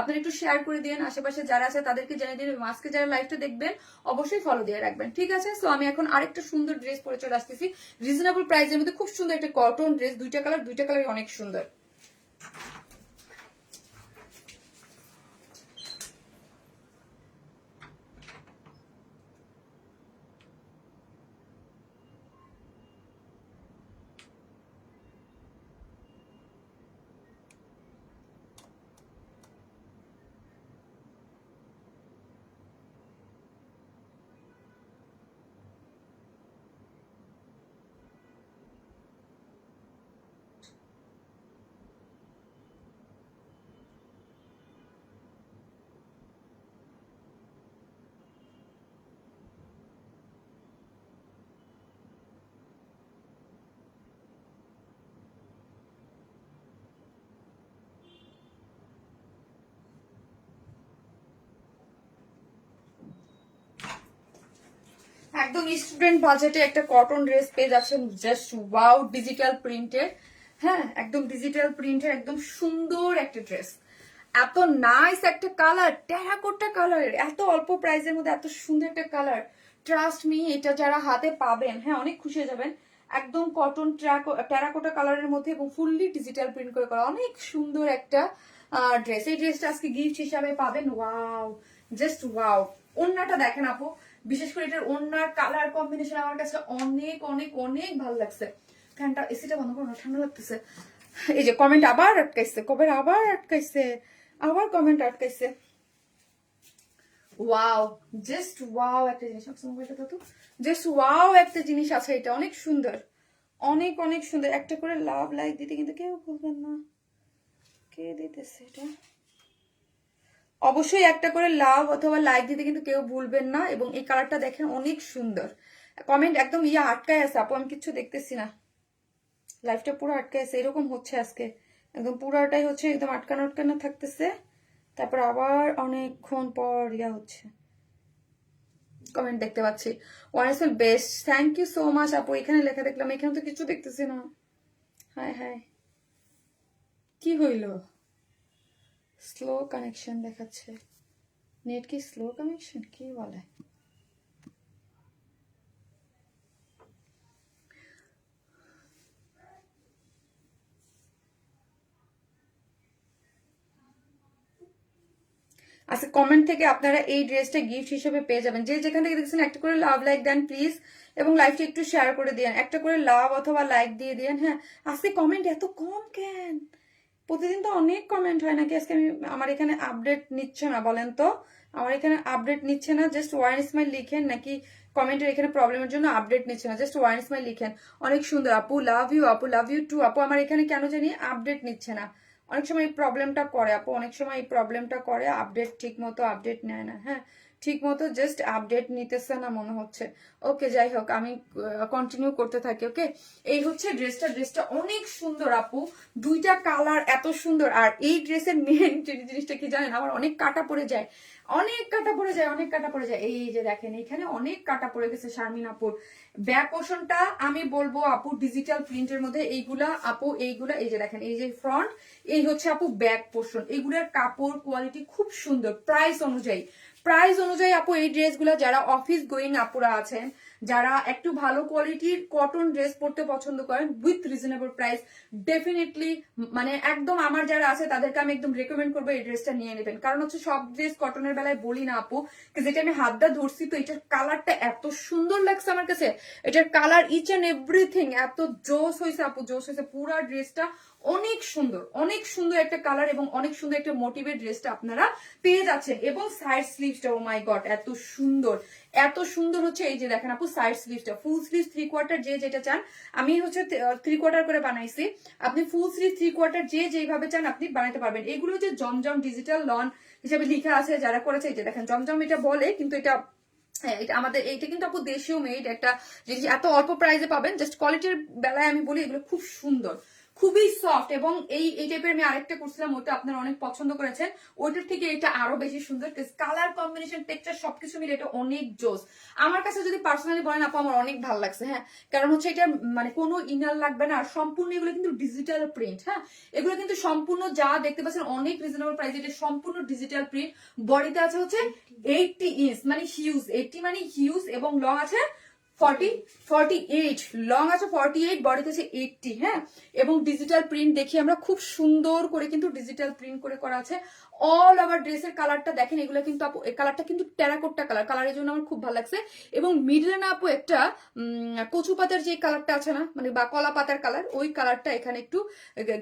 একটু শেয়ার করে দিন, আশেপাশে যারা আছে তাদেরকে জানিয়ে দিন, আজকে যারা লাইভটা দেখবেন অবশ্যই ফলো দিয়ে রাখবেন, ঠিক আছে? সো আমি এখন আরেকটা সুন্দর ড্রেস পরে চলে আসতেছি, রিজনেবল প্রাইসের মধ্যে খুব সুন্দর একটা কটন ড্রেস, দুইটা কালার অনেক সুন্দর। একদম স্টুডেন্ট বাজেটে একটা কটন ড্রেস পেয়ে যাচ্ছেন, জাস্ট ওয়াও, ডিজিটাল প্রিন্টের। হ্যাঁ, একদম ডিজিটাল প্রিন্টের একদম সুন্দর একটা ড্রেস, এত নাইস একটা কালার, টেরাকোটা কালার, এত অল্প প্রাইসের মধ্যে এত সুন্দর একটা কালার। ট্রাস্ট মি, এটা যারা হাতে পাবেন, হ্যাঁ অনেক খুশি হয়ে যাবেন। একদম কটন টেরাকোটা কালারের মধ্যে এবং ফুললি ডিজিটাল প্রিন্ট করে করা, অনেক সুন্দর একটা ড্রেস। এই ড্রেসটা আজকে গিফট হিসাবে পাবেন। Wow, just wow. ওড়নাটা দেখেন আপু, বিশেষ করে এটার ওড়নার কালার কম্বিনেশন আমার কাছে অনেক অনেক অনেক ভালো লাগছে। ফ্যানটা, এসিটা বন্ধ করো, ঠান্ডা লাগতেছে। এই যে কমেন্ট আবার আটকাইছে, আবার কমেন্ট আটকাইছে। ওয়াও, জাস্ট ওয়াও একটা জিনিস, মোবাইলটা তো জাস্ট ওয়াও একটা জিনিস আছে। এটা অনেক সুন্দর, অনেক অনেক সুন্দর। একটা করে লাভ লাইক দিতে কিন্তু কেউ ভুলবেন না। কে দিতেছে এটা? অবশ্যই একটা করে লাভ অথবা লাইক দিতে কিন্তু কেউ ভুলবেন না। এবং এই কালারটা দেখেন অনেক সুন্দর। কমেন্ট একদম আটকায় আছে আপু, আমি কিচ্ছু দেখতেছি না, লাইফটা পুরো আটকায় আছে। এরকম হচ্ছে আজকে, একদম পুরাটাই হচ্ছে একদম আটকানো থাকতেছে, তারপর আবার অনেকক্ষণ পর হচ্ছে। কমেন্ট দেখতে পাচ্ছি, ওয়ারেসেল best, thank you so much আপু। এখানে লেখা দেখলাম, এখানে তো কিছু দেখতেছি না। হাই হাই, কি হইল? স্লো কানেকশন দেখাচ্ছে, নেট কি স্লো কানেকশন, কি বলে? আচ্ছা, কমেন্ট থেকে আপনারা এই ড্রেসটা গিফট হিসেবে পেয়ে যাবেন। যে যেখান থেকে দেখছেন একটা করে লাভ লাইক দেন প্লিজ, এবং লাইভটা একটু শেয়ার করে দিন, একটা করে লাভ অথবা লাইক দিয়ে দিন। হ্যাঁ, আজকে কমেন্ট এত কম কেন? প্রতিদিন তো অনেক কমেন্ট হয় নাকি? আজকে আমার এখানে আপডেট নিচ্ছে না, বলেন তো? আমার এখানে আপডেট নিচ্ছে না, জাস্ট ওয়ান স্মাইল লিখেন, নাকি কমেন্টের এখানে প্রবলেমের জন্য আপডেট নিচ্ছে না? জাস্ট ওয়ান স্মাইল লিখেন। অনেক সুন্দর আপু, লাভ ইউ আপু, লাভ ইউ টু আপু। আমার এখানে কেন জানি আপডেট নিচ্ছে না, অনেক সময় এই প্রবলেমটা করে আপু, অনেক সময় এই প্রবলেমটা করে, আপডেট ঠিক মতো আপডেট নেয় না। হ্যাঁ, ঠিক মতো জাস্ট আপডেট নিতেছে না মনে হচ্ছে। ওকে, যাই হোক, আমি কন্টিনিউ করতে থাকি। ওকে, এই হচ্ছে ড্রেসটা অনেক সুন্দর আপু, দুইটা কালার এত সুন্দর। আর এই ড্রেসের মেন জিনিসটা কি জানেন, আমার অনেক কাটা পড়ে যায়, অনেক কাটা পড়ে যায়, অনেক কাটা পড়ে যায়। এই যে দেখেন এখানে অনেক কাটা পড়ে গেছে শারমিন আপুর। ব্যাক পোর্শনটা আমি বলবো আপু ডিজিটাল প্রিন্টের মধ্যে এইগুলা আপু, এইগুলা এই যে দেখেন, এই যে ফ্রন্ট, এই হচ্ছে আপু ব্যাক পোর্শন। এইগুলার কাপড় কোয়ালিটি খুব সুন্দর। প্রাইস অনুযায়ী আপু এই ড্রেসগুলো যারা অফিস গোয়িং আপুরা আছেন, যারা একটু ভালো কোয়ালিটির কটন ড্রেস পরতে পছন্দ করেন উইথ রিজনেবল প্রাইস, ডেফিনেটলি মানে একদম আমার যারা আছে তাদেরকে আমি একদম রেকমেন্ড করবো এই ড্রেসটা নিয়ে নেবেন। কারণ হচ্ছে সব ড্রেস কটনের বেলায় বলি না আপু, যেটা আমি হাত দা ধরছি, তো এটার কালারটা এত সুন্দর লাগছে আমার কাছে। এটার কালার ইচ অ্যান্ড এভরিথিং এত জোস হয়েছে আপু, জোস হয়েছে। পুরো ড্রেসটা অনেক সুন্দর, অনেক সুন্দর একটা কালার এবং অনেক সুন্দর একটা মোটিভের ড্রেসটা আপনারা পেয়ে যাচ্ছেন। এবং সাইড স্লিভসটা, ও মাই গড, এত সুন্দর, এত সুন্দর হচ্ছে। এই যে দেখেন আপু সাইড স্লিভসটা, ফুল স্লিভ 3/4 যে যেটা চান, আমি হচ্ছে 3/4 করে বানাইছি। আপনি ফুল স্লিভ 3/4 যে যেভাবে চান আপনি বানাতে পারবেন। এগুলো যে জমজম ডিজিটাল লন হিসেবে লেখা আছে যারা করেছে, এই যে দেখেন জমজম এটা বলে, কিন্তু এটা এটা আমাদের, এইটা কিন্তু আপু দেশীয় মেড একটা জিনিস, এত অল্প প্রাইসে পাবেন। জাস্ট কোয়ালিটির বেলায় আমি বলি এগুলো খুব সুন্দর, খুবই সফট। এবং এই টাইপের আমি আরেকটা করছিলাম, ওটা আপনারা অনেক পছন্দ করেছেন, ওইটার থেকে এটা আরো বেশি সুন্দর। কালার কম্বিনেশন, টেক্সচার সবকিছু মিলে এটা অনেক জোস। আমার কাছে যদি পার্সোনালি বলেন আপু, আমার অনেক ভালো লাগছে। হ্যাঁ, কারণ হচ্ছে এটা মানে কোনো ইনার লাগবে না, আর সম্পূর্ণ এগুলো কিন্তু ডিজিটাল প্রিন্ট। হ্যাঁ, এগুলো কিন্তু সম্পূর্ণ যা দেখতে পাচ্ছেন অনেক রিজনেবল প্রাইস, এটা সম্পূর্ণ ডিজিটাল প্রিন্ট। বডিতে আছে হচ্ছে 80 ইঞ্চ মানে হিউজ, 80 মানে হিউজ, এবং লং আছে 48, লং আছে 48, বডিতে আছে 80। হ্যাঁ, এবং ডিজিটাল প্রিন্ট দেখি আমরা খুব সুন্দর করে কিন্তু ডিজিটাল প্রিন্ট করে করা আছে। অল ওভার ড্রেসের কালারটা দেখেন, এগুলো কিন্তু আপু এই কালারটা কিন্তু টেরাকোটা কালারের জন্য আমার খুব ভালো লাগছে। এবং মিডলে না আপু একটা কচু পাতার যে কালারটা আছে না, মানে বা কলা পাতার কালার, ওই কালারটা এখানে একটু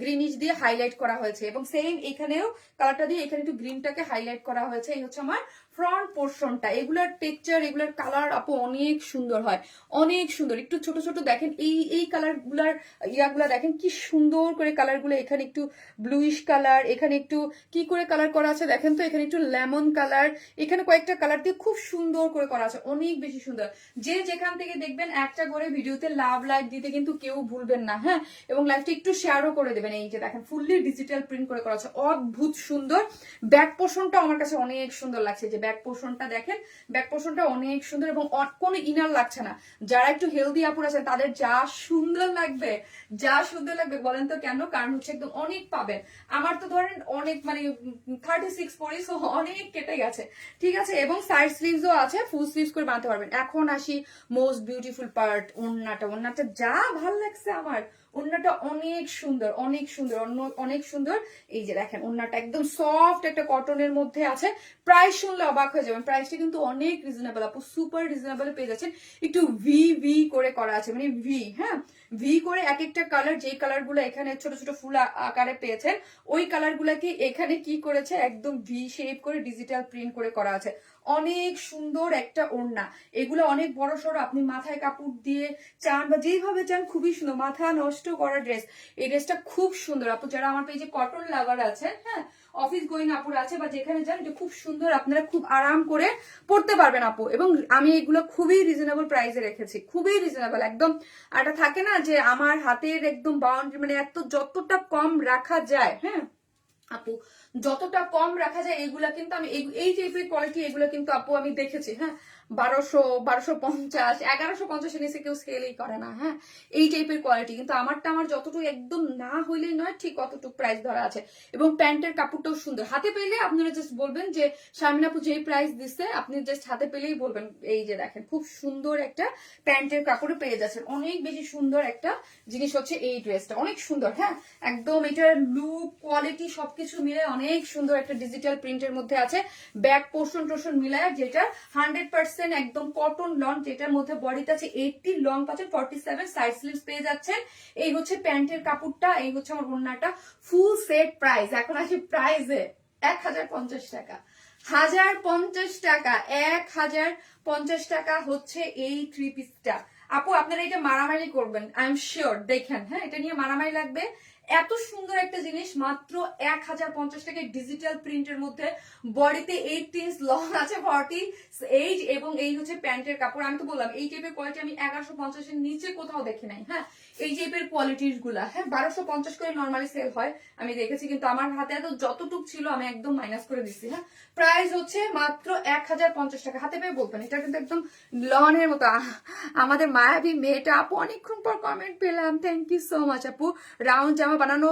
গ্রিনিশ দিয়ে হাইলাইট করা হয়েছে। এবং সেম এখানেও কালারটা দিয়ে এখানে একটু গ্রিনটাকে হাইলাইট করা হয়েছে। এই হচ্ছে আমার ফ্রন্ট পোর্শনটা। এগুলার টেক্সচার, এগুলার কালার আপু অনেক সুন্দর হয়, অনেক সুন্দর। একটু ছোট ছোট দেখেন, এই কালার গুলার ইয়াগুলা দেখেন কি সুন্দর করে কালার গুলো। এখানে একটু ব্লুইশ কালার, এখানে একটু কি করে কালার করা আছে দেখেন তো, এখানে একটু লেমন কালার, এখানে কয়েকটা কালার দিয়ে খুব সুন্দর করে করা আছে, অনেক বেশি সুন্দর। যে যেখান থেকে দেখবেন একটা করে ভিডিওতে লাভ লাইক দিতে কিন্তু কেউ ভুলবেন না। হ্যাঁ, এবং লাইভটা একটু শেয়ারও করে দেবেন। এই যে দেখেন ফুললি ডিজিটাল প্রিন্ট করে করা আছে, অদ্ভুত সুন্দর। ব্যাক পোর্শনটা আমার কাছে অনেক সুন্দর লাগছে, যে ব্যাক পোর্শনটা দেখেন, ব্যাক পোর্শনটা অনেক সুন্দর এবং কোনো ইনার লাগছে না। যারা একটু হেলদি আপুর আছেন তাদের যা সুন্দর লাগবে, যা সুন্দর লাগবে বলেন তো কেন? কারণ হচ্ছে একদম অনেক পাবেন। আমার তো ধরেন অনেক মানে 36 পরি, সো অনেক কেটে গেছে, ঠিক আছে। এবং সাইড স্লিভসও আছে, ফুল স্লিভস করে বানাতে পারবেন। এখন আসি মোস্ট বিউটিফুল পার্ট, ওড়নাটা যা ভাল লাগছে আমার। ওড়নাটা অনেক সুন্দর, অনেক সুন্দর, অনেক সুন্দর। এই যে দেখেন ওড়নাটা একদম সফট একটা কটনের মধ্যে আছে। প্রাইস শুনলে অবাক হয়ে যাবেন, প্রাইসটা কিন্তু অনেক রিজনেবল আপু, সুপার রিজনেবল পেয়ে যাচ্ছেন। একটু ভি করে করা আছে, মানে ভি, হ্যাঁ, ভি করে এক একটা কালার, যেই কালার গুলো এখানে ছোট ছোট ফুল আকারে পেয়েছেন, ওই কালার গুলাকে এখানে কি করেছে একদম ভি শেপ করে ডিজিটাল প্রিন্ট করে করা আছে। অনেক সুন্দর একটা ওড়না, এগুলো অনেক বড় সড়ো, আপনি মাথায় কাপড় দিয়ে চান বা যেইভাবে চান, খুবই সুন্দর, মাথা নষ্ট করা ড্রেস। এই ড্রেসটা খুব সুন্দর আপু, যারা আমার পেজে কটন লাভার আছে, হ্যাঁ, অফিস গোয়িং আপুর আছে বা যেখানে যান, এটা খুব সুন্দর, আপনারা খুব আরাম করে পড়তে পারবেন আপু। এবং আমি এগুলো খুবই রিজনেবল প্রাইসে রেখেছি, খুবই রিজনেবল একদম। আর এটা থাকে না যে আমার হাতের একদম বাউন্ডারি, মানে এত যতটা কম রাখা যায়, হ্যাঁ আপু, যতটা কম রাখা যায় এগুলা কিন্তু আমি এই টাইপের কোয়ালিটি, এগুলো কিন্তু আপু আমি দেখেছি। হ্যাঁ, 1250, 1150 নিচে কেউ সেলই করে না। হ্যাঁ, এই টাইপের কোয়ালিটি কিন্তু আমারটা, আমার যতটুকু একদম না হইলেই নয়, ঠিক অতটুকু প্রাইস ধরা আছে। এবং প্যান্টের কাপড়টাও সুন্দর, হাতে পেলে আপনারা জাস্ট বলবেন যে শারমিন আপু যেই প্রাইস দিচ্ছে, আপনি জাস্ট হাতে পেলেই বলবেন। এই যে দেখেন খুব সুন্দর একটা প্যান্টের কাপড়ে পেয়ে যাচ্ছেন, অনেক বেশি সুন্দর একটা জিনিস হচ্ছে এই ড্রেসটা, অনেক সুন্দর। হ্যাঁ, একদম এটার লুক কোয়ালিটি সবকিছু মিলে অনেক সুন্দর একটা ডিজিটাল প্রিন্টের মধ্যে আছে। ব্যাক পোর্শন টোর্শন মিলায় যেটা 100% একদম কটন লন, যেটার মধ্যে বডিতে আছে 80, লং পাচ্ছেন 47, সাইড স্লিভস পেয়ে যাচ্ছেন। এই হচ্ছে প্যান্টের কাপড়টা, এই হচ্ছে আমার ওড়নাটা। ফুল সেট প্রাইস, এখন আসি প্রাইসে, 1050 টাকা, 1050 টাকা, 1050 টাকা হচ্ছে এই 3 পিসটা। আপু আপনারা এটা মারামারি করবেন, আই এম শিওর। দেখেন, হ্যাঁ, এটা নিয়ে মারামারি লাগবে। এত সুন্দর একটা জিনিস মাত্র 1050 টাকায় ডিজিটাল প্রিন্টের মধ্যে, বডিতে 8 ইঞ্চ, লং আছে 48, এবং এই হচ্ছে প্যান্টের কাপড়। আমি তো বললাম এই টাইপের কোয়ালিটি আমি 1150 এর নিচে কোথাও দেখি নাই। হ্যাঁ, এই টাইপের কোয়ালিটির গুলা, হ্যাঁ 1250 করে নর্মালি সেল হয় আমি দেখেছি, কিন্তু আমার হাতে এত যতটুক ছিল আমি একদম মাইনাস করে দিচ্ছি। হ্যাঁ, প্রাইস হচ্ছে মাত্র 1050 টাকা। হাতে পেয়ে বলবেন এটা কিন্তু একদম লনের মতো। আমাদের মায়াবী মেয়েটা আপু, অনেকক্ষণ পর কমেন্ট পেলাম, থ্যাংক ইউ সো মাচ আপু। রাউন্ড জামা বানানো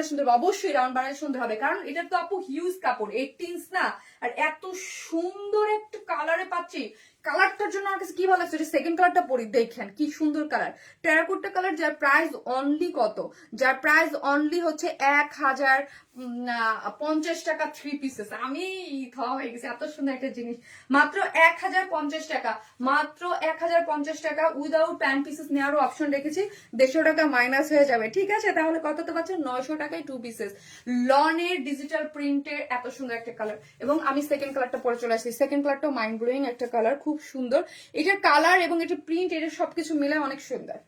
সুন্দর, অবশ্যই রাউন্ড বানানো সুন্দর হবে, কারণ এটা তো আপু হিউজ কাপড়, 18 ইঞ্চ না, আর এত সুন্দর একটা কালারে পাচ্ছি। কালারটার জন্য আমার কাছে কি ভালো লাগছে, সেকেন্ড কালারটা পরি, দেখেন কি সুন্দর কালার, টেরাকোটা কালার, যার প্রাইস অনলি কত, যার প্রাইস অনলি হচ্ছে 1050 টাকা 3 পিসেস। আমি খাওয়া হয়ে গেছে, এত সুন্দর একটা জিনিস মাত্র 1050 টাকা, মাত্র 1050 টাকা। উইদাউট প্যান্ট পিসেস নেওয়ারও অপশন রেখেছি, 150 টাকা মাইনাস হয়ে যাবে, ঠিক আছে? তাহলে কত তো পাচ্ছেন, 900 টাকায় 2 পিসেস লনের ডিজিটাল প্রিন্টের এত সুন্দর একটা কালার। এবং আমি সেকেন্ড কালারটা পরে চলে আসছি, সেকেন্ড কালারটাও মাইন্ড ব্লোয়িং একটা কালার, খুব সুন্দর। এটার কালার এবং এটার প্রিন্ট, এটা সবকিছু মিলে অনেক সুন্দর।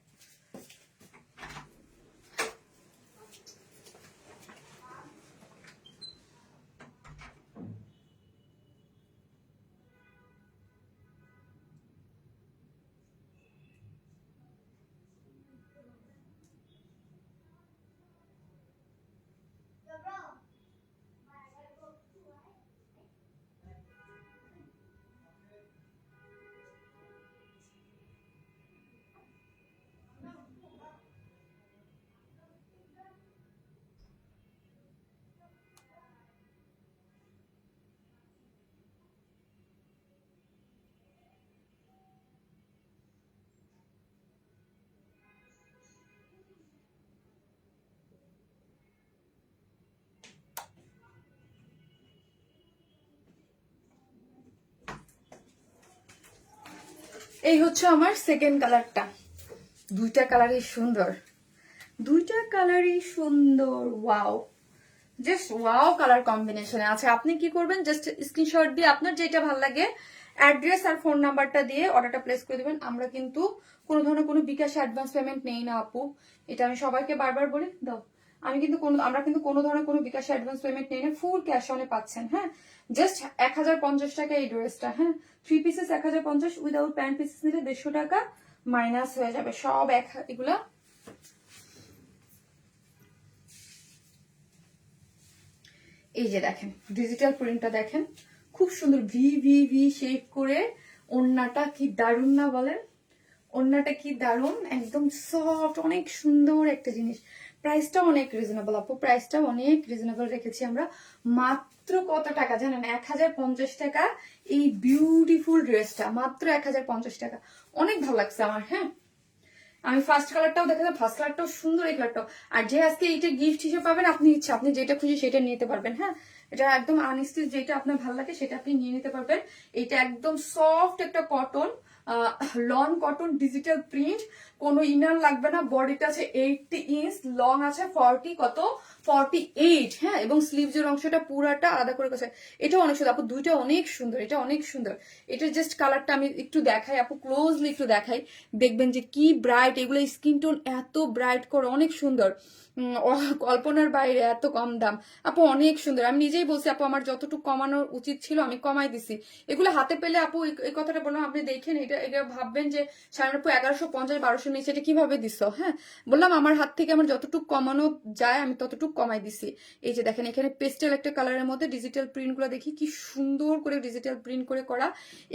এই হচ্ছে আমার সেকেন্ড কালারটা, দুইটা কালারই সুন্দর, দুইটা কালারই সুন্দর, ওয়াও, জাস্ট ওয়াও কালার কম্বিনেশনে আছে। আপনি কি করবেন, জাস্ট স্ক্রিনশট দিয়ে আপনার যেটা ভালো লাগে অ্যাড্রেস আর ফোন নাম্বারটা দিয়ে অর্ডারটা প্লেস করে দিবেন। আমরা কিন্তু কোনো ধরনের কোনো বিকাশ অ্যাডভান্স পেমেন্ট নেই না আপু, এটা আমি সবাইকে বারবার বলি দাও। আমরা কিন্তু কোনো ধরনের কোনো বিকাশ অ্যাডভান্স পেমেন্ট নেই না, ফুল ক্যাশ অনে পাচ্ছেন। হ্যাঁ, জাস্ট 1050 টাকা এই ড্রেসটা। হ্যাঁ, 3 পিসেস 1050, উইদাউট প্যান্ট পিসেস নিলে 150 টাকা মাইনাস হয়ে যাবে সব এগুলা। এই যে দেখেন ডিজিটাল প্রিন্টটা দেখেন, খুব সুন্দর ভি ভি ভি শেপ করে, ওড়নাটা কি দারুণ না বলেন, ওড়নাটা কি দারুণ, একদম সফট, অনেক সুন্দর একটা জিনিস। প্রাইসটা অনেক রিজনেবল আপু, প্রাইসটা অনেক রিজনেবল রেখেছি আমরা। মাত্র কত টাকা জানেন, 1050 টাকা এই বিউটিফুল ড্রেসটা, মাত্র 1050 টাকা। অনেক ভালো লাগছে আমার। হ্যাঁ, আমি ফার্স্ট কালারটাও দেখালাম, ফার্স্ট কালারটাও সুন্দর, এই কালারটাও। আর যে আজকে এইটা গিফট হিসেবে পাবেন, আপনি ইচ্ছা আপনি যেটা খুশি সেটা নিতে পারবেন। হ্যাঁ, এটা একদম আনস্টিচ, যেটা আপনার ভালো লাগে সেটা আপনি নিয়ে নিতে পারবেন। এটা একদম সফট একটা cotton, loan cotton digital print, কোনো ইনার লাগবে না। বডিটা আছে 80 ইঞ্চ, লং আছে 48। হ্যাঁ, এবং স্লিভসের অংশটা পুরাটা আলাদা করে গেছে। এটা অনেক সুন্দর আপু, দুইটা অনেক সুন্দর, এটা অনেক সুন্দর। এটা জাস্ট কালারটা আমি একটু দেখাই আপু, ক্লোজলি একটু দেখাই, দেখবেন যে কি ব্রাইট, এগুলো স্কিন টোন এত ব্রাইট করে, অনেক সুন্দর, কল্পনার বাইরে, এত কম দাম আপু, অনেক সুন্দর। আমি নিজেই বলছি আপু, আমার যতটুকু কমানোর উচিত ছিল আমি কমাই দিছি। এগুলো হাতে পেলে আপু, এই কথাটা বললাম, আপনি দেখেন এটা ভাববেন যে সামনে আপু 1150 1200 নিচে এটা কিভাবে দিছ। হ্যাঁ, বললাম আমার হাত থেকে আমার যতটুকু কমানো যায় আমি ততটুকু কমাই দিছি। এই যে দেখেন এখানে পেস্টেল একটা কালারের মধ্যে ডিজিটাল প্রিন্ট গুলো দেখি কি সুন্দর করে ডিজিটাল প্রিন্ট করে করা।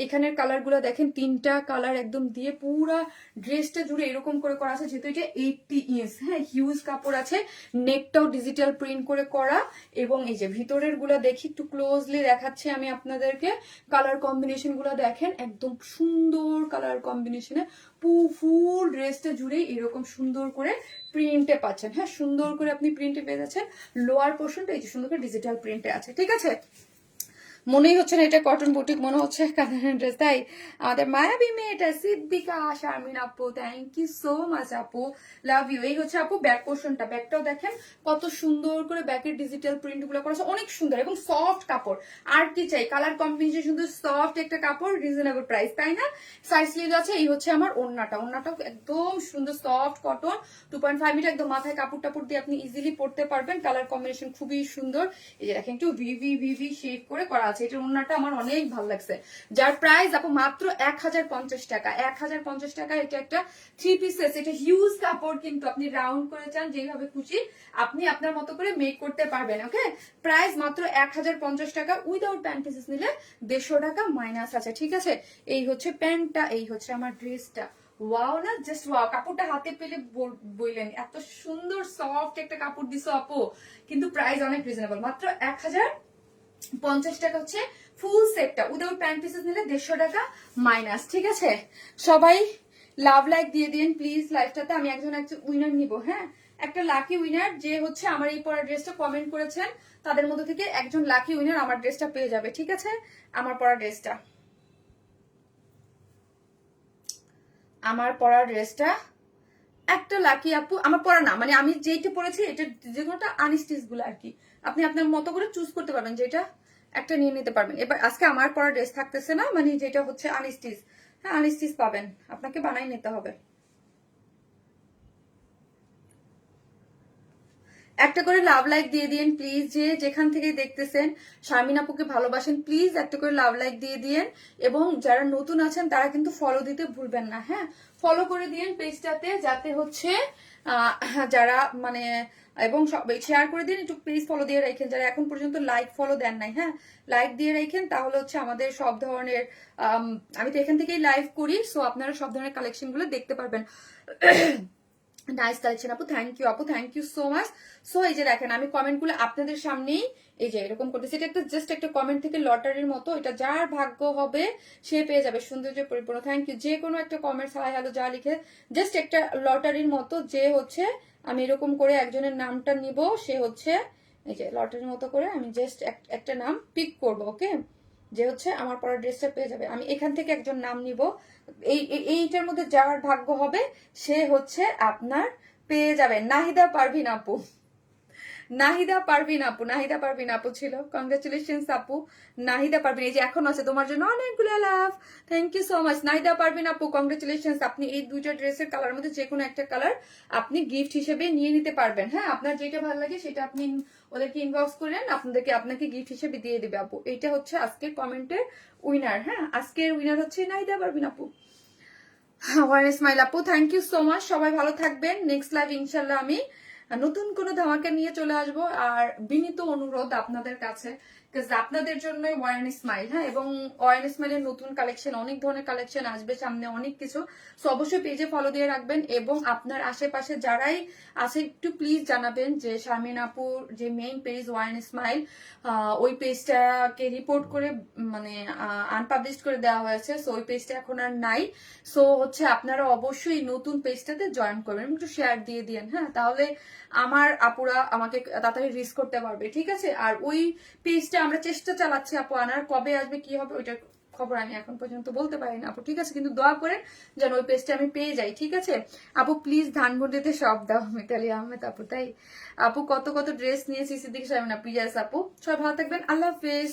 এখানের কালার গুলো দেখেন, 3টা কালার একদম দিয়ে পুরা ড্রেসটা জুড়ে এরকম করে করা আছে, যেহেতু এটা 80 ইঞ্চ। হ্যাঁ, হিউজ কাপড় আছে, নেকটাও ডিজিটাল প্রিন্ট করে করা। এবং এই যে ভিতরের গুলা দেখি, একটু ক্লোজলি দেখাচ্ছি আমি আপনাদেরকে, কালার কম্বিনেশন গুলা দেখেন, একদম সুন্দর কালার কম্বিনেশনে ফুল ড্রেসটা জুড়ে এরকম সুন্দর করে প্রিন্টে পাচ্ছেন। হ্যাঁ, সুন্দর করে আপনি প্রিন্টে পেয়ে যাচ্ছেন। লোয়ার পোর্শনটা এই যে সুন্দর করে ডিজিটাল প্রিন্টে আছে, ঠিক আছে? মনেই হচ্ছে না এটা কটন বুটিক, মনে হচ্ছে কাতান ড্রেস। তাই আমাদের মায়াবী মেয়েটা সিদ্দিকা শারমিন আপু, থ্যাংক ইউ সো মাচ আপু, লাভ ইউ। এই হচ্ছে আপু ব্যাক পোর্শনটা, ব্যাকটাও দেখেন কত সুন্দর করে ব্যাকের ডিজিটাল প্রিন্ট গুলো করা আছে, অনেক সুন্দর এবং সফট কাপড়। আর কি চাই, কালার কম্বিনেশন সুন্দর, সফট একটা কাপড়, রিজনেবল প্রাইস, তাই না? সাইজ স্লিভ আছে। এই হচ্ছে আমার ওড়নাটা, ওড়নাটাও একদম সুন্দর সফট কটন, 2.5 মিটার, একদম মাথায় কাপড় টাপড় দিয়ে আপনি ইজিলি পরতে পারবেন। কালার কম্বিনেশন খুবই সুন্দর। এই যে দেখেন একটু ভিভি ভিভি শেড করে করা আছে। এটার ওড়নাটা আমার অনেক ভালো লাগছে, যার প্রাইস আপু মাত্র 1050 টাকা। 1050 টাকা। এটা একটা 3 পিসেস, এটা হিউজ কাপড়, কিন্তু আপনি রাউন্ড করে চান যেভাবে খুশি আপনি আপনার মতো করে মেক করতে পারবেন। ওকে, প্রাইস মাত্র 1050 টাকা। উইদাউট প্যান্ট পিসেস নিলে 150 টাকা মাইনাস আছে, ঠিক আছে? এই হচ্ছে প্যান্টটা, এই হচ্ছে আমার ড্রেসটা। ওয়াও না, জাস্ট ওয়াও। কাপড়টা হাতে পেলে বললেন এত সুন্দর সফট একটা কাপড় দিছো আপু, কিন্তু প্রাইস অনেক রিজনেবল, মাত্র 1050 টাকা হচ্ছে ফুল সেটটা। উইদাউট প্যান্ট পিসেস নিলে 150 টাকা মাইনাস, ঠিক আছে? সবাই লাভ লাইক দিয়ে দিন প্লিজ লাইভটাতে। আমি একজন উইনার নিব, হ্যাঁ, একটা লাকি উইনার যে হচ্ছে আমার এই পরা ড্রেসটা কমেন্ট করেছেন, তাদের মধ্যে থেকে একজন লাকি উইনার আমার ড্রেসটা পেয়ে যাবে, ঠিক আছে? আমার পরা ড্রেসটা, আমার পরা ড্রেসটা একটা লাকি আপু, আমার পরা না, মানে আমি যেইটা পরেছি এটা যে কোনোটা আনস্টিচ গুলো আর কি, আপনি আপনার মতো করে চুজ করতে পারবেন, যেটা একটা নিয়ে নিতে পারবেন। এবার আজকে আমার পরা ড্রেস থাকতেছে না, মানে যেটা হচ্ছে আনস্টিচ, হ্যাঁ আনস্টিচ পাবেন, আপনাকে বানাই নিতে হবে। একটা করে লাভ লাইক দিয়ে দিন প্লিজ, যে যেখান থেকে দেখতেছেন শারমিন আপুকে ভালোবাসেন প্লিজ একটা করে লাভ লাইক দিয়ে দিন। এবং যারা নতুন আছেন তারা কিন্তু ফলো দিতে ভুলবেন না, হ্যাঁ, ফলো করে দিন পেজটাতে, যাতে হচ্ছে যারা মানে, এবং শেয়ার করে দিন, একটু প্লিজ ফলো দিয়ে রাখেন যারা এখন পর্যন্ত লাইক ফলো দেন নাই, হ্যাঁ লাইক দিয়ে রাখেন, তাহলে হচ্ছে আমাদের সব ধরনের আমি তো এখান থেকেই লাইভ করি, সো আপনারা সব ধরনের কালেকশন গুলো দেখতে পারবেন। নাইস কালেকশন আপু, থ্যাংক ইউ আপু, thank you so much. So এই যে দেখেন আমি কমেন্ট গুলো আপনাদের সামনেই এই যে এরকম করতেছি, এটা একটা জাস্ট একটা কমেন্ট থেকে লটারির মতো, এটা যার ভাগ্য হবে সে পেয়ে যাবে সৌন্দর্য পরিপূর্ণ। Thank you. যে কোনো একটা কমেন্টস হাই হ্যালো যা লিখে, জাস্ট একটা লটারির মতো, যে হচ্ছে আমি এরকম করে একজনের নামটা নিব, সে হচ্ছে এই যে লটারির মতো করে আমি জাস্ট একটা নাম পিক করবো, ওকে, যে হচ্ছে আমার পরা ড্রেসটা পেয়ে যাবে। আমি এখান থেকে একজন নাম নিব, এইটার মধ্যে যার ভাগ্য হবে সে হচ্ছে আপনার পেয়ে যাবে। নাহিদা পারভিন আপু, নাহিদা পারভিন আপু, নাহিদা পারভিন আপু ছিল, কংগ্রাচুলেশনস আপু নাহিদা পারভিন, এই যে এখন আছে তোমার জন্য অনেকগুলো love, thank you so much Nahida Parvin আপু, কংগ্রাচুলেশনস। আপনি এই দুইটা ড্রেসের কালার মধ্যে যে কোনো একটা কালার আপনি গিফট হিসেবে নিয়ে নিতে পারবেন, হ্যাঁ আপনার যেটা ভালো লাগে সেটা আপনি ওদেরকে ইনবক্স করেন, আপনাকে গিফট হিসেবে দিয়ে দিবে আপু। এইটা হচ্ছে আজকের কমেন্টের উইনার, হ্যাঁ আজকের উইনার হচ্ছে নাহিদা পারভিন আপু। ওয়ারেন স্মাইল আপু, থ্যাংক ইউ সো মাচ। সবাই ভালো থাকবেন। নেক্সট লাইভ ইনশাল্লাহ আমি নতুন কোনো ধামাকা নিয়ে চলে আসব। আর বিনীত অনুরোধ আপনাদের কাছে, আপনাদের জন্য ওয়ারেন স্মাইল, হ্যাঁ, এবং ওয়ারেন স্মাইলের নতুন কালেকশন, অনেক ধরনের কালেকশন আসবে সামনে, অনেক কিছু। সো অবশ্যই পেজে ফলো দিয়ে রাখবেন, এবং আপনার আশেপাশে যারাই আছে একটু প্লিজ জানাবেন যে শারমিন আপুর যে মেইন পেজ ওয়ারেন স্মাইল, ওই পেজটাকে রিপোর্ট করে মানে আনপাবলিশ করে দেওয়া হয়েছে, সো ওই পেজটা এখন আর নাই। সো হচ্ছে আপনারা অবশ্যই নতুন পেজটাতে জয়েন করবেন, একটু শেয়ার দিয়ে দিন, হ্যাঁ, তাহলে আমার আপুরা আমাকে তাড়াতাড়ি রিচ করতে পারবে, ঠিক আছে? আর ওই পেজটা আমরা চেষ্টা চালাচ্ছি আপু আনার, কবে আসবে কি হবে ওইটার খবর আমি এখন পর্যন্ত বলতে পারি না আপু, ঠিক আছে? কিন্তু দোয়া করে যেন ওই পেজটা আমি পেয়ে যাই, ঠিক আছে আপু? প্লিজ ধানমন্ডিতে সব দাও, মিতালি আহমেদ আপু, তাই আপু কত কত ড্রেস নিয়েছি সিদ্দিক সাহেব না, প্লিজ আপু। সবাই ভালো থাকবেন, আল্লাহ হাফেজ।